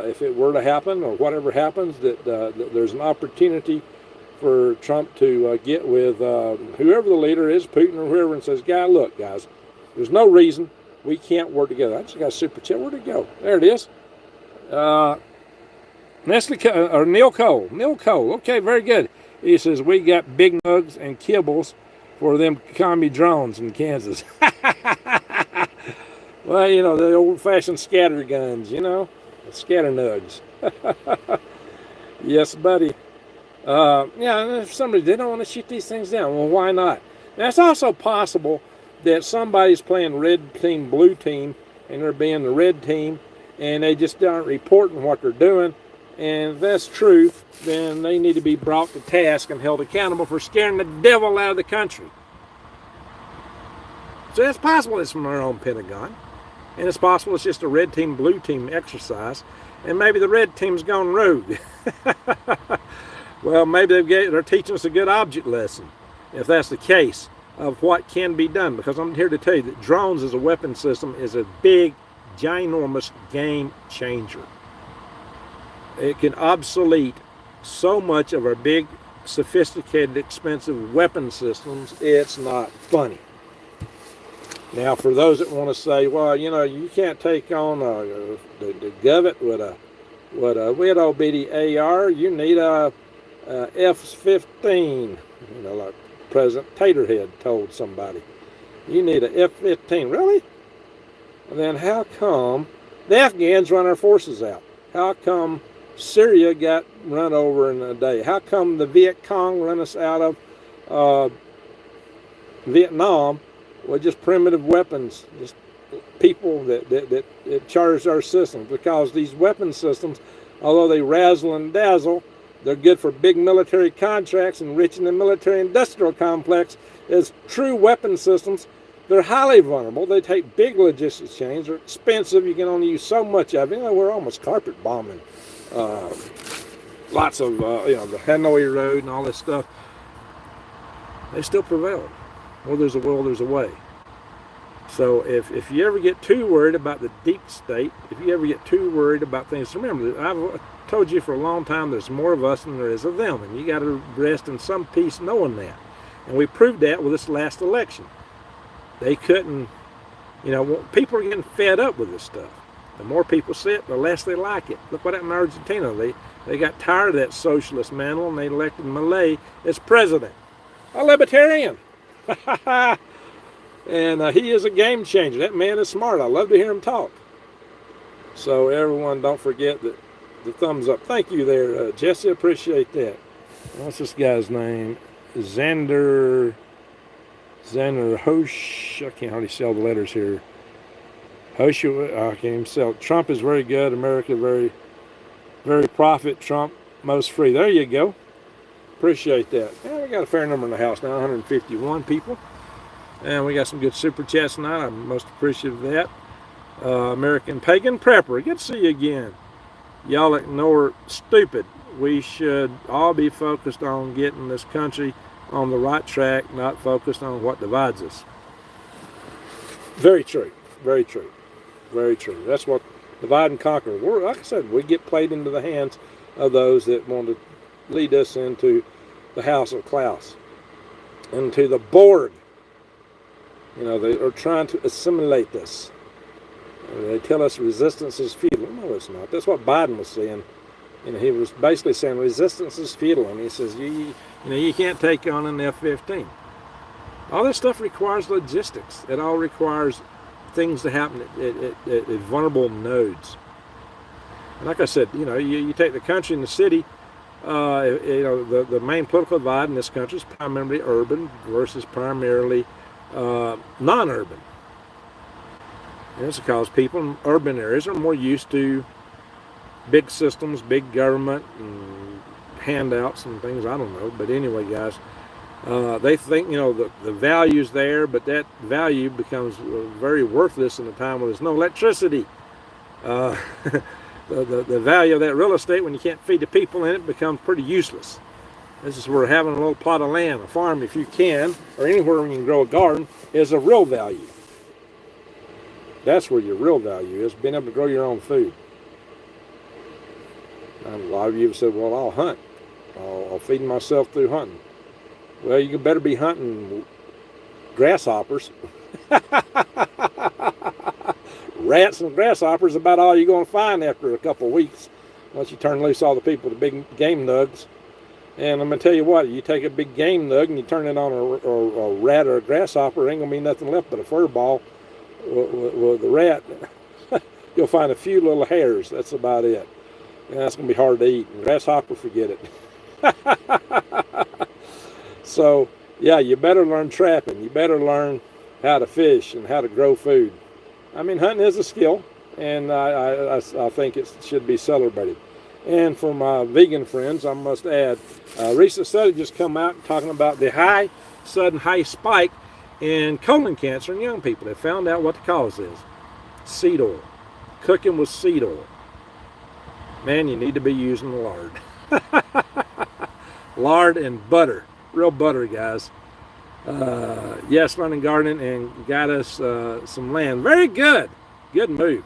if it were to happen or whatever happens that there's an opportunity for Trump to get with whoever the leader is, Putin or whoever, and says, look, guys, there's no reason we can't work together. I just got a super chat. Where'd it go? There it is. Neil Cole. Neil Cole. Okay, very good. He says, we got big nugs and kibbles for them commie drones in Kansas. Well, the old-fashioned scatter guns, scatter nugs. Yes, buddy. If somebody didn't want to shoot these things down, well, why not? Now, it's also possible that somebody's playing red team, blue team, and they're being the red team, and they just aren't reporting what they're doing. And if that's true, then they need to be brought to task and held accountable for scaring the devil out of the country. So it's possible it's from our own Pentagon. And it's possible it's just a red team, blue team exercise. And maybe the red team's gone rogue. Well, maybe they're teaching us a good object lesson, if that's the case, of what can be done. Because I'm here to tell you that drones as a weapon system is a big, ginormous game changer. It can obsolete so much of our big, sophisticated, expensive weapon systems, it's not funny. Now, for those that want to say, well, you can't take on the Govett with a little bitty AR. You need a F-15, like President Taterhead told somebody. You need a F-15. Really? And then how come the Afghans run our forces out? How come Syria got run over in a day? How come the Viet Cong run us out of Vietnam with just primitive weapons, just people that charge our systems? Because these weapon systems, although they razzle and dazzle, they're good for big military contracts, enriching the military-industrial complex. As true weapon systems, they're highly vulnerable. They take big logistics chains. They're expensive. You can only use so much of it. We're almost carpet bombing lots of, the Hanoi Road and all this stuff, they still prevailed. Well, there's a will, there's a way. So if you ever get too worried about the deep state, if you ever get too worried about things, remember, I've told you for a long time there's more of us than there is of them, and you got to rest in some peace knowing that. And we proved that with this last election. They couldn't, people are getting fed up with this stuff. The more people see it, the less they like it. Look what happened in Argentina. They got tired of that socialist mantle, and they elected Milei as president. A libertarian. And he is a game changer. That man is smart. I love to hear him talk. So everyone, don't forget that the thumbs up. Thank you there, Jesse. Appreciate that. What's this guy's name? Xander Hosh. I can't hardly sell the letters here. Hosh. I can't even sell. Trump is very good. America very, very profit. Trump most free. There you go. Appreciate that. Yeah, we got a fair number in the house now. 151 people. And we got some good super chats tonight. I'm most appreciative of that. American Pagan Prepper. Good to see you again. Y'all ignore stupid. We should all be focused on getting this country on the right track, not focused on what divides us. Very true. Very true. Very true. That's what divide and conquer. Like I said, we get played into the hands of those that want to lead us into the house of Klaus, into the Borg. They are trying to assimilate us. They tell us resistance is futile. No, it's not. That's what Biden was saying. He was basically saying resistance is futile, and he says you can't take on an F-15. All this stuff requires logistics. It all requires things to happen at vulnerable nodes. And like I said, you take the country and the city. The main political divide in this country is primarily urban versus primarily non-urban. And it's because people in urban areas are more used to big systems, big government, and handouts and things. I don't know. But anyway, guys, they think, the value's there, but that value becomes very worthless in a time when there's no electricity. The value of that real estate, when you can't feed the people in it, becomes pretty useless. This is where having a little plot of land, a farm if you can, or anywhere where you can grow a garden, is a real value. That's where your real value is, being able to grow your own food. And a lot of you have said, well, I'll hunt. I'll feed myself through hunting. Well, you better be hunting grasshoppers. Rats and grasshoppers about all you're going to find after a couple of weeks, once you turn loose all the people, the big game nugs. And I'm going to tell you what, you take a big game nug and you turn it on a rat or a grasshopper, there ain't going to be nothing left but a fur ball. With the rat, you'll find a few little hairs. That's about it. And that's going to be hard to eat. And grasshopper, forget it. So, yeah, you better learn trapping. You better learn how to fish and how to grow food. I mean, hunting is a skill, and I think it should be celebrated. And for my vegan friends, I must add, a recent study just come out talking about the sudden high spike in colon cancer in young people. They found out what the cause is. Seed oil. Cooking with seed oil. Man, you need to be using lard. Lard and butter. Real butter, guys. Yes, learning gardening and got us some land. Very good. Good move.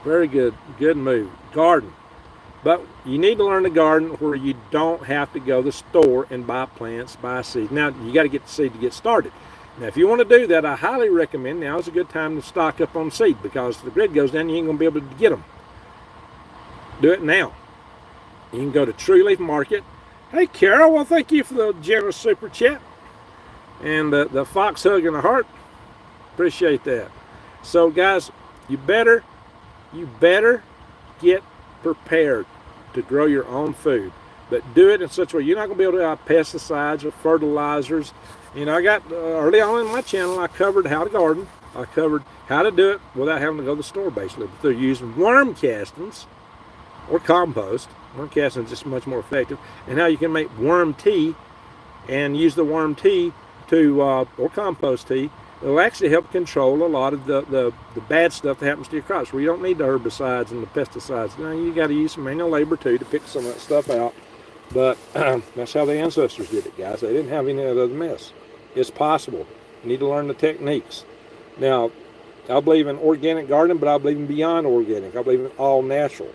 Very good. Good move. Garden. But you need to learn to garden where you don't have to go to the store and buy plants, buy seeds. Now, you got to get the seed to get started. Now, if you want to do that, I highly recommend now is a good time to stock up on seed, because if the grid goes down, you ain't going to be able to get them. Do it now. You can go to True Leaf Market. Hey, Carol, well, thank you for the generous super chat. And the fox hug in the heart. Appreciate that. So, guys, you better get prepared to grow your own food, but do it in such a way you're not going to be able to have pesticides or fertilizers. I got early on in my channel, I covered how to garden. I covered how to do it without having to go to the store, basically. They're using worm castings or compost. Worm casting is just much more effective. And how you can make worm tea and use the worm tea to or compost tea It'll actually help control a lot of the bad stuff that happens to your crops, where you don't need the herbicides and the pesticides. Now, you got to use some manual labor too to pick some of that stuff out. But that's how the ancestors did it, guys. They didn't have any of that mess. It's possible. You need to learn the techniques. Now, I believe in organic gardening, but I believe in beyond organic. I believe in all natural.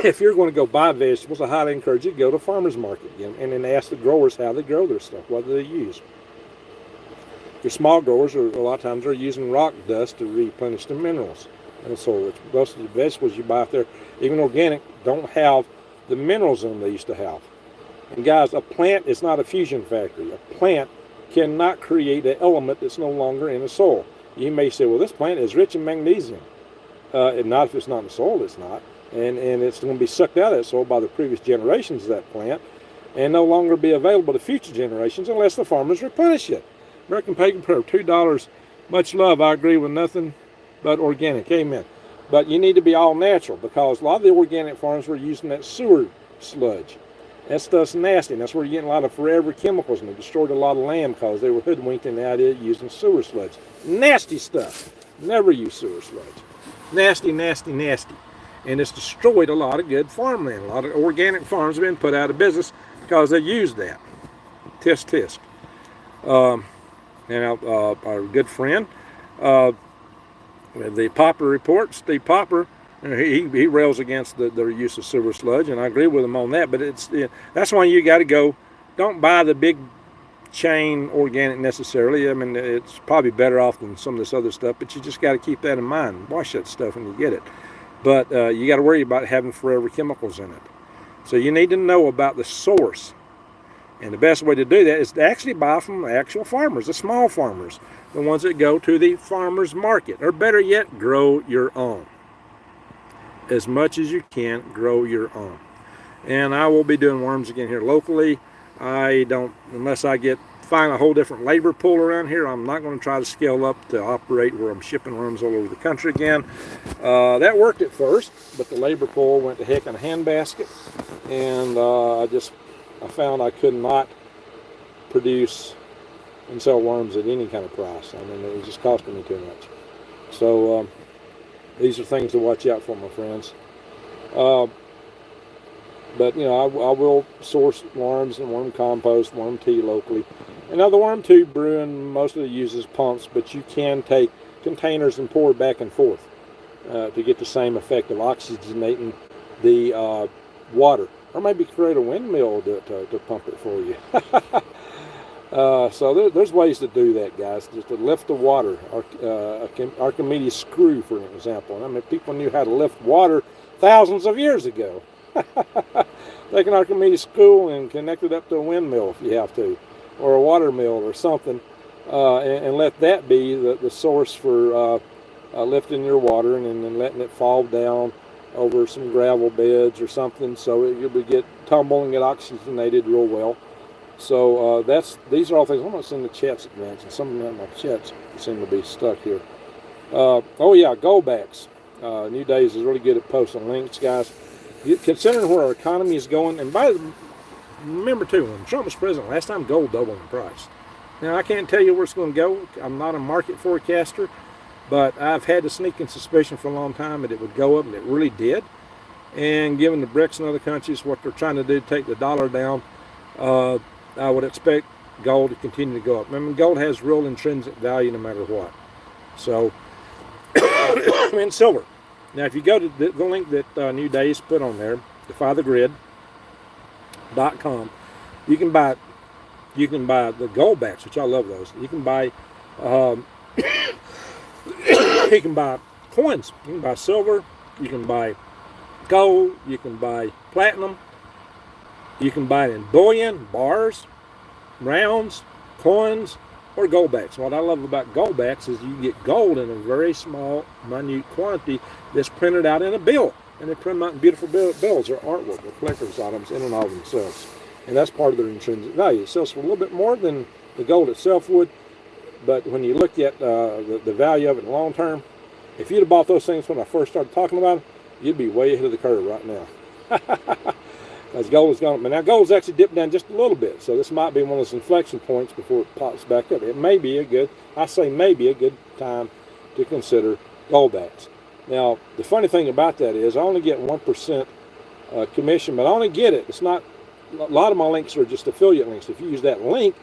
If you're going to go buy vegetables, I highly encourage you to go to farmers market again and then ask the growers how they grow their stuff, what do they use. Your small growers, a lot of times, are using rock dust to replenish the minerals in the soil, which most of the vegetables you buy out there, even organic, don't have the minerals in them they used to have. And guys, a plant is not a fusion factory. A plant cannot create an element that's no longer in the soil. You may say, well, this plant is rich in magnesium. And not if it's not in the soil, it's not. And it's going to be sucked out of that soil by the previous generations of that plant and no longer be available to future generations unless the farmers replenish it. American Pagan Prayer, $2. Much love. I agree with nothing but organic. Amen. But you need to be all natural, because a lot of the organic farms were using that sewer sludge. That stuff's nasty, and that's where you're getting a lot of forever chemicals, and they destroyed a lot of land because they were hoodwinked in the idea of using sewer sludge. Nasty stuff. Never use sewer sludge. Nasty, nasty, nasty. And it's destroyed a lot of good farmland. A lot of organic farms have been put out of business because they used that. Tisk, tisk. Our good friend, the Popper Report, Steve Popper, he rails against the use of sewer sludge, and I agree with him on that. But that's why you got to go. Don't buy the big chain organic necessarily. I mean, it's probably better off than some of this other stuff, but you just got to keep that in mind. Wash that stuff when you get it. But you got to worry about having forever chemicals in it. So you need to know about the source. And the best way to do that is to actually buy from the actual farmers, the small farmers, the ones that go to the farmer's market. Or better yet, grow your own. As much as you can, grow your own. And I will be doing worms again here locally. I don't, unless I find a whole different labor pool around here, I'm not going to try to scale up to operate where I'm shipping worms all over the country again. That worked at first, but the labor pool went to heck in a handbasket, and I found I could not produce and sell worms at any kind of price. I mean, it was just costing me too much. So these are things to watch out for, my friends. But, you know, I will source worms and worm compost, worm tea locally. And now the worm tube brewing mostly uses pumps, but you can take containers and pour back and forth to get the same effect of oxygenating the water. Or maybe create a windmill to pump it for you. So there's ways to do that, guys, just to lift the water. Archimedes screw, for an example. I mean, people knew how to lift water thousands of years ago. Take an Archimedes screw and connect it up to a windmill if you have to, or a water mill or something, and let that be the source for lifting your water and then letting it fall down over some gravel beds or something, so it would get tumble and get oxygenated real well. So these are all things. I'm going to send the chats advanced, and some of my chats seem to be stuck here. Oh yeah, Goldbacks. New Days is really good at posting links, guys. Considering where our economy is going, and remember too, when Trump was president last time, gold doubled in price. Now I can't tell you where it's going to go. I'm not a market forecaster, but I've had the sneaking suspicion for a long time that it would go up, and it really did. And given the BRICS and other countries, what they're trying to do to take the dollar down, I would expect gold to continue to go up. I mean, gold has real intrinsic value no matter what. So, and silver. Now, if you go to the link that New Days put on there, defythegrid.com, you can buy the Goldbacks, which I love those. You can buy you can buy coins. You can buy silver. You can buy gold. You can buy platinum. You can buy it in bullion, bars, rounds, coins, or Goldbacks. What I love about Goldbacks is you get gold in a very small, minute quantity that's printed out in a bill. And they print out in beautiful bills or artwork or collector's items in and of themselves. And that's part of their intrinsic value. It sells for a little bit more than the gold itself would. But when you look at the value of it in the long term, if you'd have bought those things when I first started talking about them, you'd be way ahead of the curve right now. as gold is going, but now gold's actually dipped down just a little bit, so this might be one of those inflection points before it pops back up. It may be a good, I say maybe a good time to consider Goldbacks. Now, the funny thing about that is I only get 1% commission, but I only get it. It's not, a lot of my links are just affiliate links. If you use that link,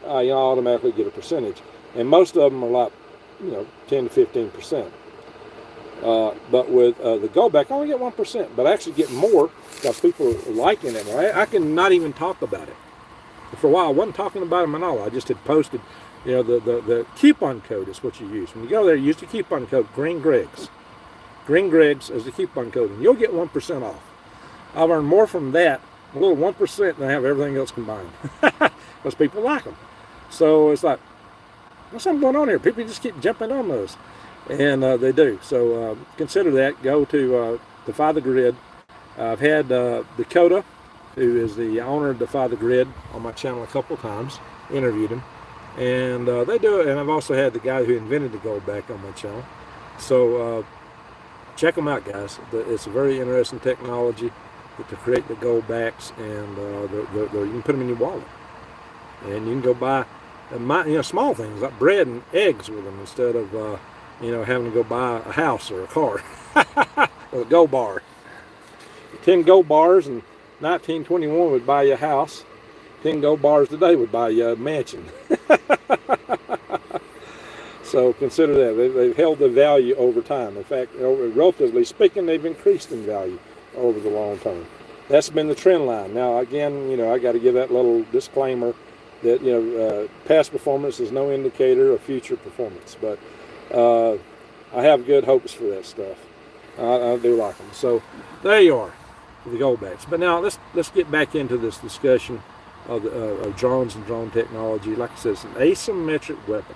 you automatically get a percentage. And most of them are like, 10 to 15%. But with the Goldback, I only get 1%, but I actually get more because people are liking it. I can not even talk about it. For a while, I wasn't talking about them at all. I just had posted, the coupon code is what you use. When you go there, use the coupon code Green Greg's. Green Greg's is the coupon code, and you'll get 1% off. I've earned more from that, a little 1%, than I have everything else combined. Because people like them. So it's like, what's something going on here? People just keep jumping on those. And they do. So consider that. Go to Defy the Grid. I've had Dakota, who is the owner of Defy the Grid, on my channel a couple of times. Interviewed him. And they do it. And I've also had the guy who invented the Goldback on my channel. So check them out, guys. It's a very interesting technology to create the Goldbacks, and you can put them in your wallet. And you can go buy small things like bread and eggs with them instead of having to go buy a house or a car or a gold bar. 10 gold bars in 1921 would buy you a house. 10 gold bars today would buy you a mansion. So consider that. They've held the value over time. In fact, relatively speaking, they've increased in value over the long term. That's been the trend line. Now, again, I got to give that little disclaimer that, past performance is no indicator of future performance. But I have good hopes for that stuff. I do like them. So there you are, the Goldbacks. But now let's get back into this discussion of drones and drone technology. Like I said, it's an asymmetric weapon.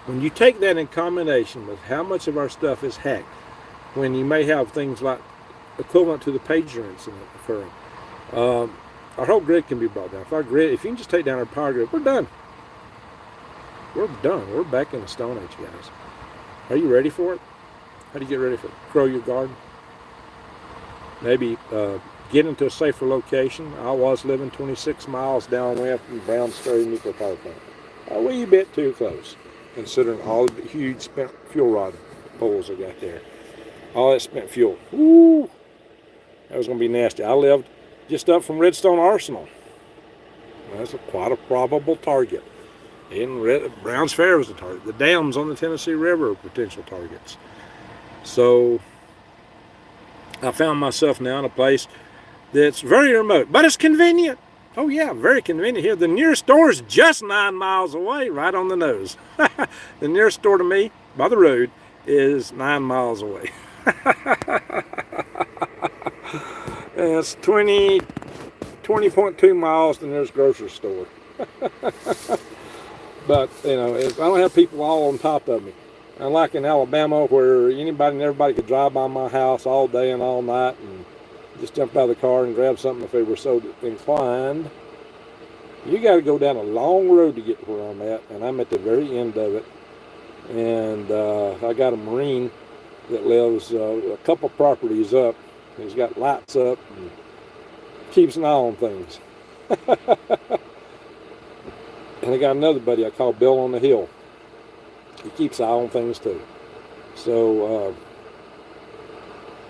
When you take that in combination with how much of our stuff is hacked, when you may have things like equivalent to the pager incident occurring, our whole grid can be brought down. If you can just take down our power grid, we're done. We're done. We're back in the Stone Age, guys. Are you ready for it? How do you get ready for it? Grow your garden. Maybe get into a safer location. I was living 26 miles downwind from Brown Sterry Nuclear Power Plant. A wee bit too close, considering all the huge spent fuel rod poles I got there. All that spent fuel. Woo! That was going to be nasty. I lived just up from Redstone Arsenal. That's quite a probable target. And Browns Ferry was a target. The dams on the Tennessee River are potential targets. So I found myself now in a place that's very remote, but it's convenient. Oh yeah, very convenient here. The nearest store is just 9 miles away, right on the nose. The nearest store to me, by the road, is 9 miles away. It's 20.2 miles to the nearest grocery store. But, I don't have people all on top of me. Unlike in Alabama, where anybody and everybody could drive by my house all day and all night and just jump out of the car and grab something if they were so inclined. You got to go down a long road to get to where I'm at, and I'm at the very end of it. And I got a Marine that lives a couple properties up. He's got lights up and keeps an eye on things. And I got another buddy I call Bill on the Hill. He keeps an eye on things too. So,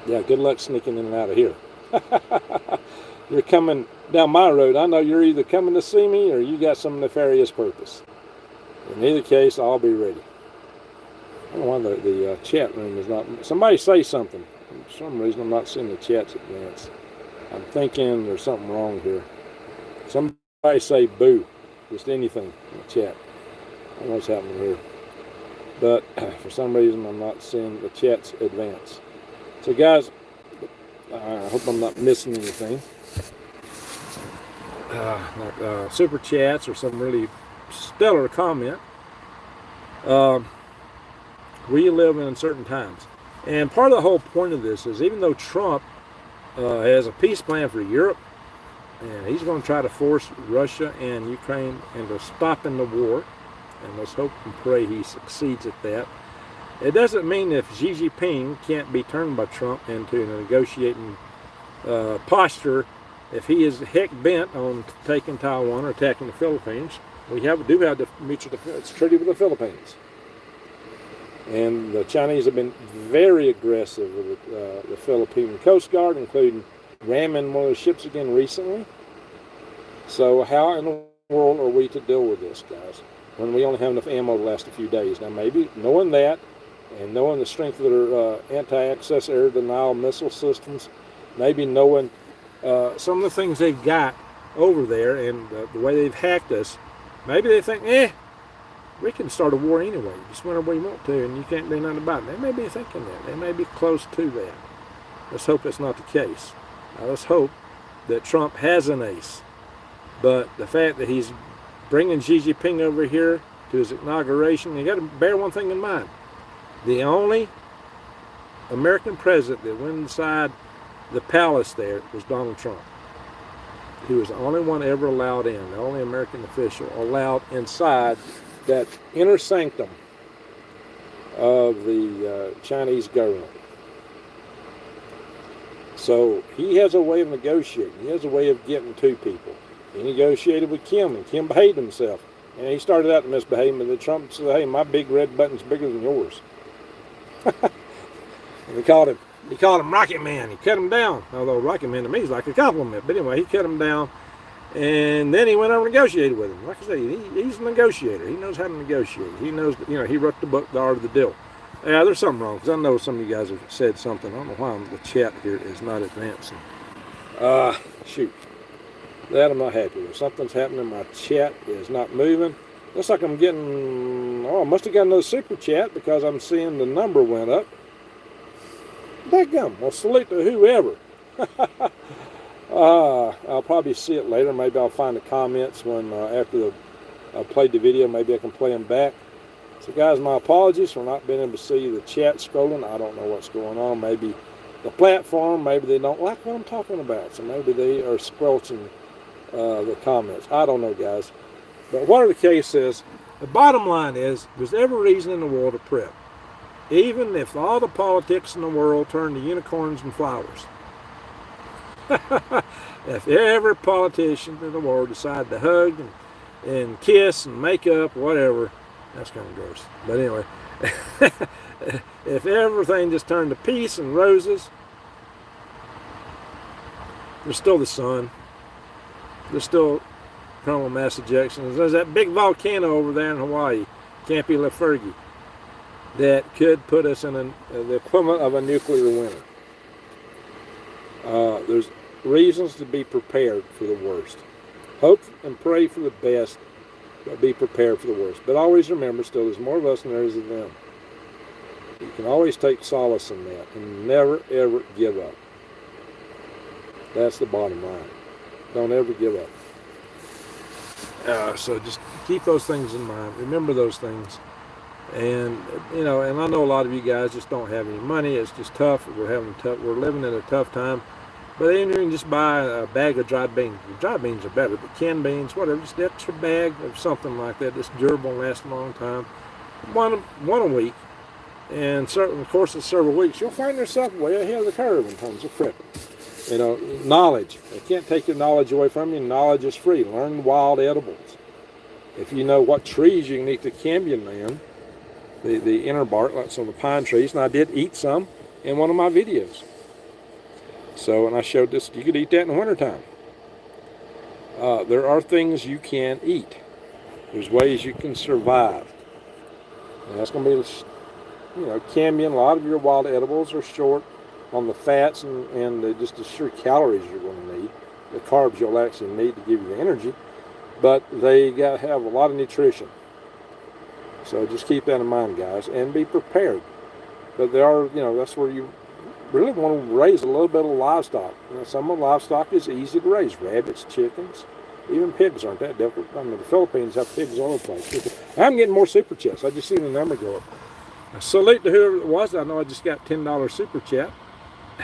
yeah, good luck sneaking in and out of here. You're coming down my road. I know you're either coming to see me or you got some nefarious purpose. In either case, I'll be ready. I don't know why the chat room is not... Somebody say something. For some reason, I'm not seeing the chats advance. I'm thinking there's something wrong here. Somebody say boo. Just anything in the chat. I don't know what's happening here. But for some reason, I'm not seeing the chats advance. So, guys, I hope I'm not missing anything. Like super chats or some really stellar comment. We live in uncertain times. And part of the whole point of this is, even though Trump has a peace plan for Europe, and he's going to try to force Russia and Ukraine into stopping the war, and let's hope and pray he succeeds at that. It doesn't mean if Xi Jinping can't be turned by Trump into a negotiating posture if he is heck bent on taking Taiwan or attacking the Philippines, we do have the mutual defense treaty with the Philippines. And the Chinese have been very aggressive with the Philippine Coast Guard, including ramming one of the ships again recently. So how in the world are we to deal with this, guys, when we only have enough ammo to last a few days? Now, maybe knowing that and knowing the strength of their anti-access air denial missile systems, maybe knowing some of the things they've got over there and the way they've hacked us, maybe they think, we can start a war anyway, just whenever we want to, and you can't do nothing about it. They may be thinking that. They may be close to that. Let's hope it's not the case. Now, let's hope that Trump has an ace. But the fact that he's bringing Xi Jinping over here to his inauguration, you got to bear one thing in mind. The only American president that went inside the palace there was Donald Trump. He was the only one ever allowed in, the only American official allowed inside that inner sanctum of the Chinese government. So he has a way of negotiating. He has a way of getting to people. He negotiated with Kim, and Kim behaved himself. And he started out to misbehave, but then Trump said, hey, my big red button's bigger than yours. And he called him Rocket Man. He cut him down. Although Rocket Man to me is like a compliment. But anyway, he cut him down. And then he went over and negotiated with him. Like I say, he's a negotiator. He knows how to negotiate. He knows, he wrote the book, The Art of the Deal. Yeah, there's something wrong, because I know some of you guys have said something. I don't know why the chat here is not advancing. Shoot. That I'm not happy with. Something's happening. My chat is not moving. Looks like I'm getting, I must have got another super chat because I'm seeing the number went up. Dadgum. Well, salute to whoever. I'll probably see it later. Maybe I'll find the comments when after I played the video. Maybe I can play them back. So guys, my apologies for not being able to see the chat scrolling. I don't know what's going on. Maybe the platform, maybe they don't like what I'm talking about. So maybe they are squelching the comments. I don't know, guys. But whatever the case is, the bottom line is there's every reason in the world to prep. Even if all the politics in the world turn to unicorns and flowers. If every politician in the world decide to hug and kiss and make up, whatever, that's kind of gross. But anyway, if everything just turned to peace and roses, there's still the sun. There's still coronal mass ejections. There's that big volcano over there in Hawaii, Campi Lafergie, that could put us in the equivalent of a nuclear winter. There's reasons to be prepared for the worst. Hope and pray for the best, but be prepared for the worst. But always remember, still, there's more of us than there is of them. You can always take solace in that and never, ever give up. That's the bottom line. Don't ever give up. So just keep those things in mind. Remember those things. And, and I know a lot of you guys just don't have any money. It's just tough. We're living in a tough time. But then you can just buy a bag of dried beans. The dried beans are better, but canned beans, whatever, just an extra bag of something like that. That's durable and lasts a long time. One a week. And in the course of several weeks, you'll find yourself way ahead of the curve in terms of prepping. Knowledge. They can't take your knowledge away from you. Knowledge is free. Learn wild edibles. If you know what trees you can eat the cambium in, the inner bark, like some of the pine trees, and I did eat some in one of my videos. So, and I showed this, you could eat that in the wintertime. There are things you can eat. There's ways you can survive. And that's going to be, cambium. A lot of your wild edibles are short on the fats and just the sheer calories you're going to need. The carbs you'll actually need to give you the energy. But they have a lot of nutrition. So just keep that in mind, guys, and be prepared. But there are, that's where you really want to raise a little bit of livestock. Some of the livestock is easy to raise. Rabbits, chickens, even pigs aren't that difficult. I mean, the Philippines have pigs all over the place. I'm getting more super chats. I just seen the number go up. I salute to whoever it was. I know I just got $10 super chat,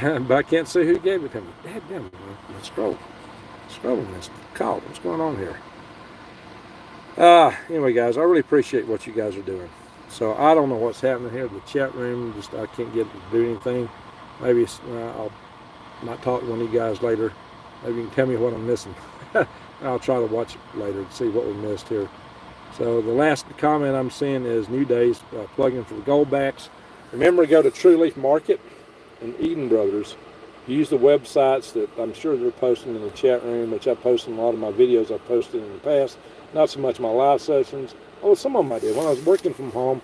but I can't see who gave it to me. Damn, let's scroll. Scrolling this call. What's going on here? Anyway, guys, I really appreciate what you guys are doing. So I don't know what's happening here. The chat room, I can't get to do anything. Maybe I might talk to one of you guys later Maybe you can tell me what I'm missing. I'll try to watch it later to see what we missed here. So the last comment I'm seeing is New Days plug-in for the Goldbacks. Remember to go to True Leaf Market and Eden Brothers. Use the websites that I'm sure they're posting in the chat room, which I posted in a lot of my videos I've posted in the past. Not so much my live sessions. Oh, some of them I did. When I was working from home,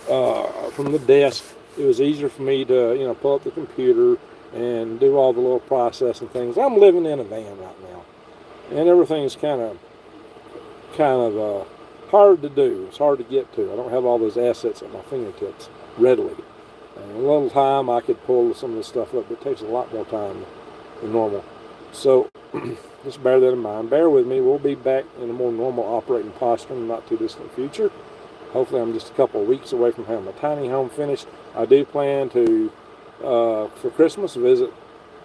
from the desk, it was easier for me to, pull up the computer and do all the little processing things. I'm living in a van right now, and everything's kind of hard to do. It's hard to get to. I don't have all those assets at my fingertips readily. And in a little time, I could pull some of this stuff up, but it takes a lot more time than normal. So just bear that in mind. Bear with me. We'll be back in a more normal operating posture in the not too distant future. Hopefully, I'm just a couple of weeks away from having my tiny home finished. I do plan to, for Christmas, visit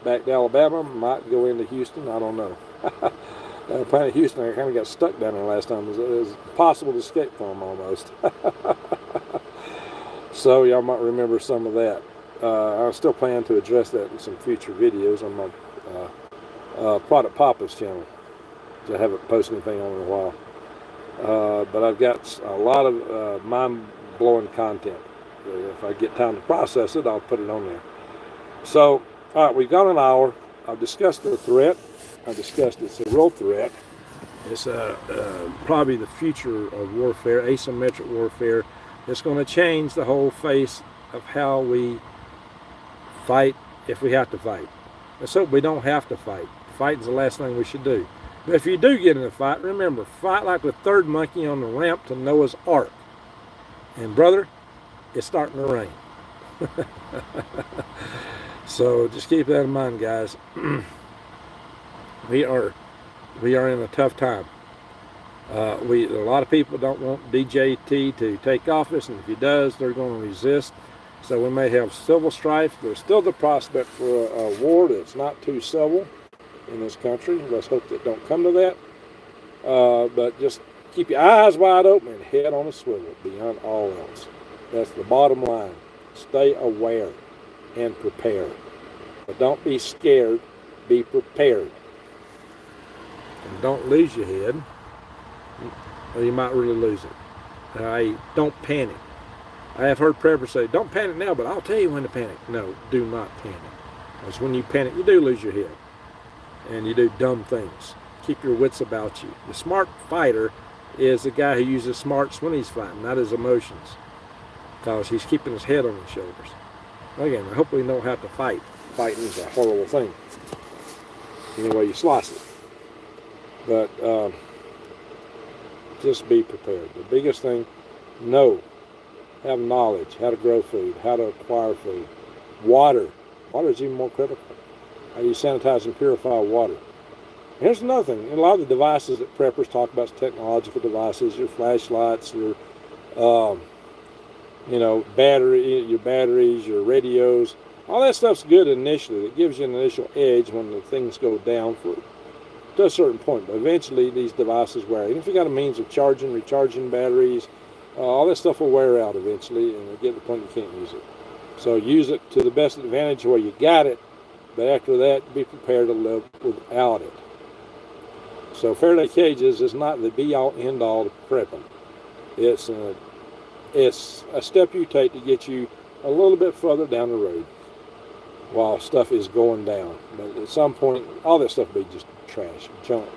back to Alabama. Might go into Houston. I don't know. Planet Houston, I kind of got stuck down there last time. It was impossible to escape from almost. So y'all might remember some of that. I still plan to address that in some future videos on my Product Papa's channel. I haven't posted anything on in a while. But I've got a lot of mind-blowing content. If I get time to process it, I'll put it on there. So, all right, we've got an hour. I've discussed the threat. I discussed it's a real threat. It's probably the future of warfare, asymmetric warfare. It's going to change the whole face of how we fight if we have to fight. Let's hope we don't have to fight. Fighting's the last thing we should do. But if you do get in a fight, remember, fight like the third monkey on the ramp to Noah's Ark. And brother, it's starting to rain. So just keep that in mind, guys. We are in a tough time. A lot of people don't want DJT to take office, and if he does, they're going to resist. So we may have civil strife. There's still the prospect for a war that's not too civil in this country. Let's hope that don't come to that. But just keep your eyes wide open and head on a swivel beyond all else. That's the bottom line. Stay aware and prepare. But don't be scared. Be prepared. And don't lose your head, or you might really lose it. Don't panic. I have heard preppers say, don't panic now, but I'll tell you when to panic. No, do not panic. Because when you panic, you do lose your head. And you do dumb things. Keep your wits about you. The smart fighter is the guy who uses smarts when he's fighting, not his emotions. Because he's keeping his head on his shoulders. Again, I hope we don't have to fight. Fighting is a horrible thing. Any way you slice it. But just be prepared. The biggest thing, have knowledge, how to grow food, how to acquire food. Water. Water is even more critical. How do you sanitize and purify water? Here's another thing. A lot of the devices that preppers talk about is technological devices, your flashlights, your batteries, your radios. All that stuff's good initially. It gives you an initial edge when the things go down to a certain point. But eventually these devices wear out. Even if you got a means of charging, recharging batteries, all that stuff will wear out eventually, and you'll get to the point you can't use it. So use it to the best advantage where you got it, but after that, be prepared to live without it. So Faraday cages is not the be-all, end-all to prepping. It's a step you take to get you a little bit further down the road while stuff is going down. But at some point, all that stuff will be just trash, junk,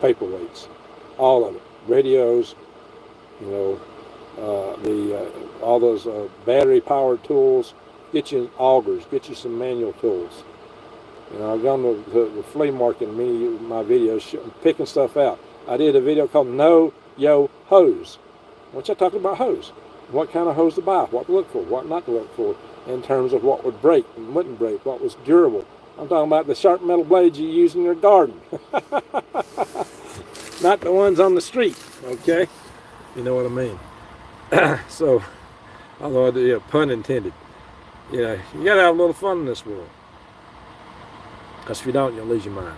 paperweights, all of it. Radios, all those battery-powered tools. Get you augers, get you some manual tools. I've gone to the flea market in many of my videos picking stuff out. I did a video called Know Yo Hose. Once I talked about hose, what kind of hose to buy, what to look for, what not to look for, in terms of what would break and wouldn't break, what was durable. I'm talking about the sharp metal blades you use in your garden. Not the ones on the street, okay? You know what I mean? So, although, pun intended, you got to have a little fun in this world. Because if you don't, you'll lose your mind.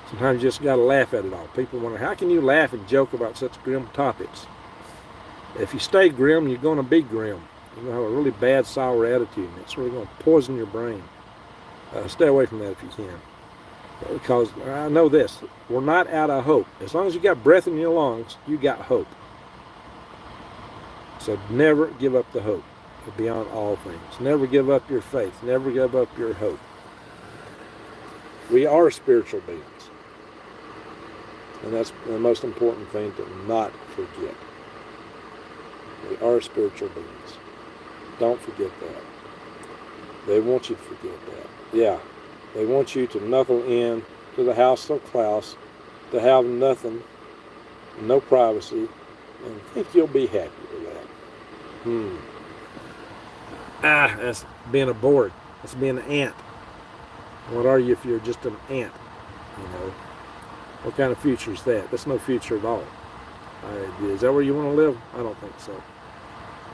Sometimes you just got to laugh at it all. People wonder, how can you laugh and joke about such grim topics? If you stay grim, you're going to be grim. You're going to have a really bad, sour attitude, and it's really going to poison your brain. Stay away from that if you can. Because I know this, we're not out of hope. As long as you got breath in your lungs, you got hope. So never give up the hope beyond all things. Never give up your faith. Never give up your hope. We are spiritual beings. And that's the most important thing to not forget. We are spiritual beings. Don't forget that. They want you to forget that. Yeah. They want you to knuckle in to the house of Klaus, to have nothing, no privacy, and think you'll be happy with that. That's being a board. That's being an ant. What are you if you're just an ant? You know, what kind of future is that? That's no future at all. Is that where you want to live? I don't think so.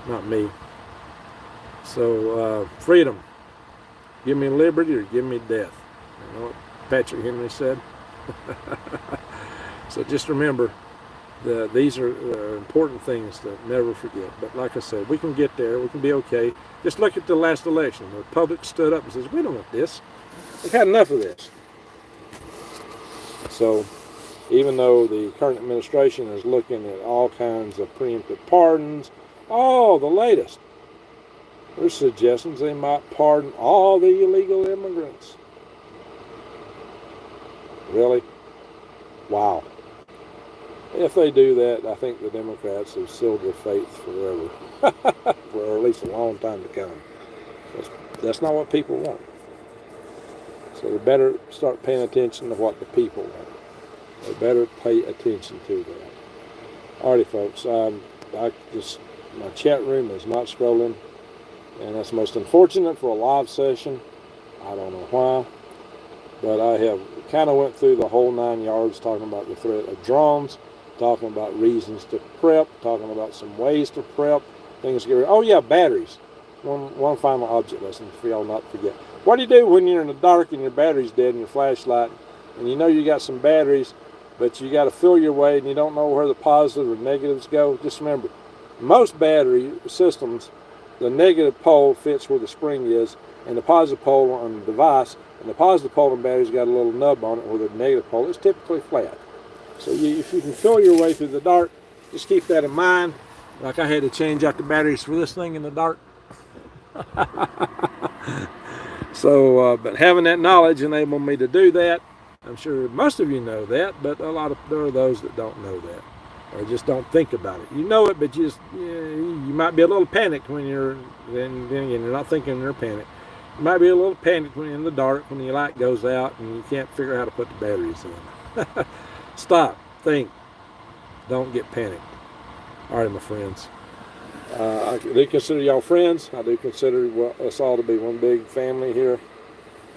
Not me. So, freedom. Give me liberty or give me death. You know what Patrick Henry said? So just remember that these are important things to never forget. But like I said, we can get there. We can be okay. Just look at the last election. The public stood up and says, we don't want this. We've had enough of this. So even though the current administration is looking at all kinds of preemptive pardons, the latest, there's suggestions they might pardon all the illegal immigrants. Really? Wow. If they do that, I think the Democrats have sealed their fate forever. For at least a long time to come. That's not what people want. So they better start paying attention to what the people want. They better pay attention to that. Alrighty, folks. My chat room is not scrolling. And that's most unfortunate for a live session. I don't know why. But I have kind of went through the whole 9 yards talking about the threat of drones, talking about reasons to prep, talking about some ways to prep, things to get rid of. Oh yeah, batteries. One final object lesson for y'all not to forget. What do you do when you're in the dark and your battery's dead and your flashlight, and you know you got some batteries, but you got to feel your way and you don't know where the positives or negatives go? Just remember, most battery systems, the negative pole fits where the spring is, and the positive pole on the device, and the positive pole on the battery's got a little nub on it where the negative pole is typically flat. So if you can feel your way through the dark, just keep that in mind. Like I had to change out the batteries for this thing in the dark. So, but having that knowledge enabled me to do that. I'm sure most of you know that, but there are those that don't know that, or just don't think about it. You know it, but you might be a little panicked when then again, you're not thinking you're panicked. You might be a little panicked when you're in the dark, when your light goes out and you can't figure out how to put the batteries in. Stop, think, don't get panicked. All right, my friends. I do consider y'all friends. I do consider us all to be one big family here,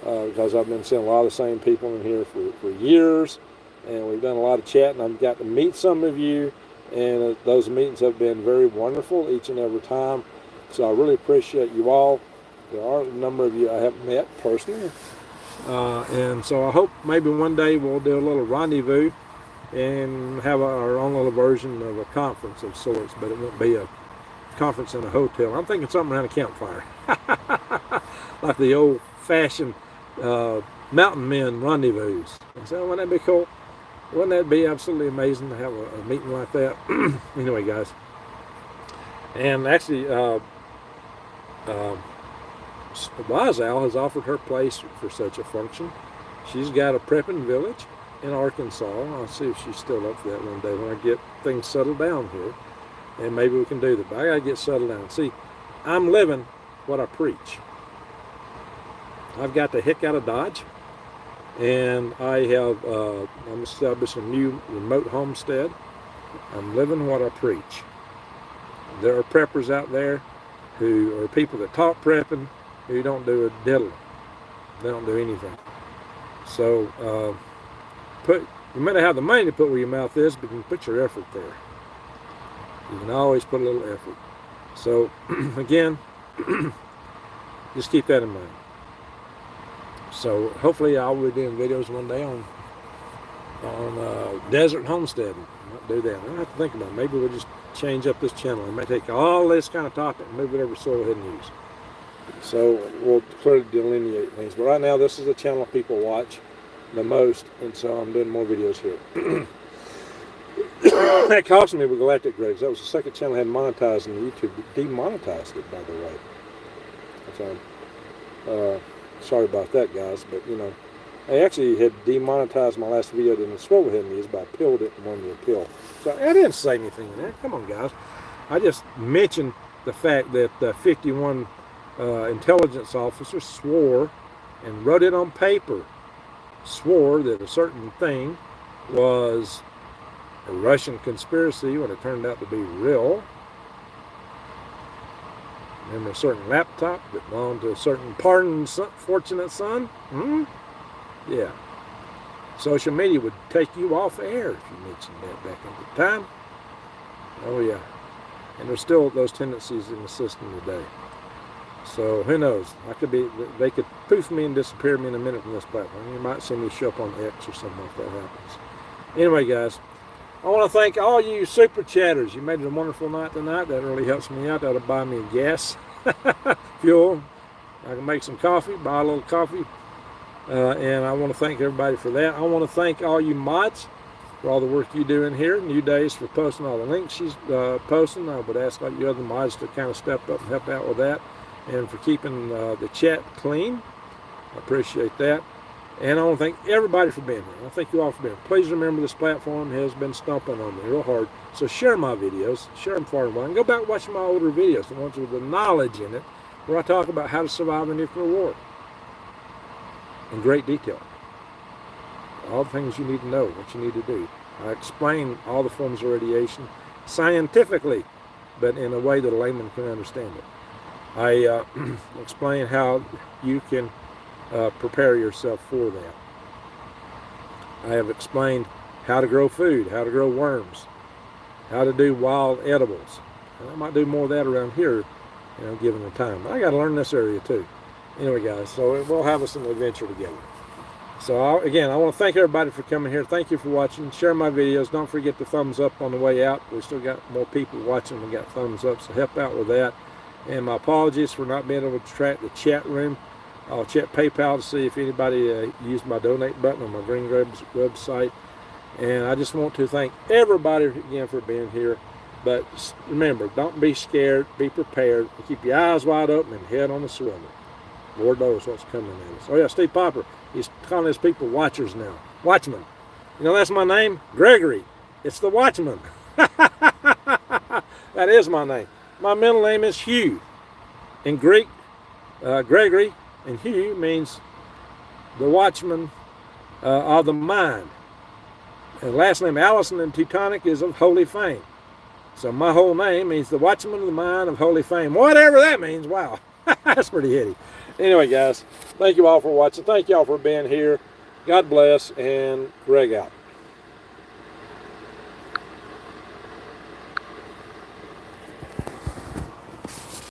because I've been seeing a lot of the same people in here for years, and we've done a lot of chatting. I've got to meet some of you, and those meetings have been very wonderful each and every time. So I really appreciate you all. There are a number of you I haven't met personally, and so I hope maybe one day we'll do a little rendezvous and have our own little version of a conference of sorts, but it won't be a conference in a hotel. I'm thinking something around a campfire. Like the old-fashioned mountain men rendezvous. So wouldn't that be cool? Wouldn't that be absolutely amazing to have a meeting like that? Anyway, guys. And actually, Wise Owl has offered her place for such a function. She's got a prepping village in Arkansas. I'll see if she's still up for that one day when I get things settled down here. And maybe we can do that. But I got to get settled down. See, I'm living what I preach. I've got the heck out of Dodge. And I'm establishing a new remote homestead. I'm living what I preach. There are preppers out there who are people that talk prepping who don't do a diddle. They don't do anything. So, you may not have the money to put where your mouth is, but you can put your effort there. You can always put a little effort. So, again, just keep that in mind. So, hopefully I'll be doing videos one day on desert homesteading. I'll do that. I don't have to think about it. Maybe we'll just change up this channel. I might take all this kind of topic and move it over to soil hidden use. So, we'll clearly delineate things. But right now, this is a channel people watch. the most, and so I'm doing more videos here. That cost me with Galactic Graves. That was the second channel I had monetized, and YouTube demonetized it, by the way. So, sorry about that, guys, but you know, I actually had demonetized my last video that Swivel hit me, but I peeled it and won the appeal. So I didn't say anything in there. Come on, guys. I just mentioned the fact that 51 intelligence officers swore and wrote it on paper, swore that a certain thing was a Russian conspiracy when it turned out to be real. Remember a certain laptop that belonged to a certain fortunate son? Yeah. Social media would take you off air if you mentioned that back in the time. Oh yeah. And there's still those tendencies in the system today. So who knows? They could poof me and disappear me in a minute from this platform. You might see me show up on X or something if that happens. Anyway, guys, I want to thank all you super chatters. You made it a wonderful night tonight. That really helps me out. That'll buy me gas, fuel. I can make some coffee, buy a little coffee. And I want to thank everybody for that. I want to thank all you mods for all the work you do in here. New Days for posting all the links she's posting. I would ask all you other mods to kind of step up and help out with that. And for keeping the chat clean. I appreciate that. And I want to thank everybody for being here. I thank you all for being here. Please remember this platform has been stomping on me real hard. So share my videos. Share them far and wide. And go back and watch my older videos, the ones with the knowledge in it, where I talk about how to survive a nuclear war in great detail. All the things you need to know, what you need to do. I explain all the forms of radiation scientifically, but in a way that a layman can understand it. I explain how you can prepare yourself for that. I have explained how to grow food, how to grow worms, how to do wild edibles. And I might do more of that around here, given the time. But I got to learn this area too. Anyway, guys, so we'll have us an adventure together. So again, I want to thank everybody for coming here. Thank you for watching. Share my videos. Don't forget the thumbs up on the way out. We still got more people watching. We got thumbs up, so help out with that. And my apologies for not being able to track the chat room. I'll check PayPal to see if anybody used my donate button on my Green Grabs website. And I just want to thank everybody again for being here. But remember, don't be scared. Be prepared. Keep your eyes wide open and head on the swivel. Lord knows what's coming at us. Oh yeah, Steve Popper. He's calling his people watchers now. Watchmen. You know, that's my name? Gregory. It's the Watchman. That is my name. My middle name is Hugh. In Greek, Gregory and Hugh means the watchman of the mind. And last name Allison and Teutonic is of holy fame. So my whole name means the watchman of the mind of holy fame. Whatever that means. Wow. That's pretty hitty. Anyway, guys, thank you all for watching. Thank you all for being here. God bless, and Greg out.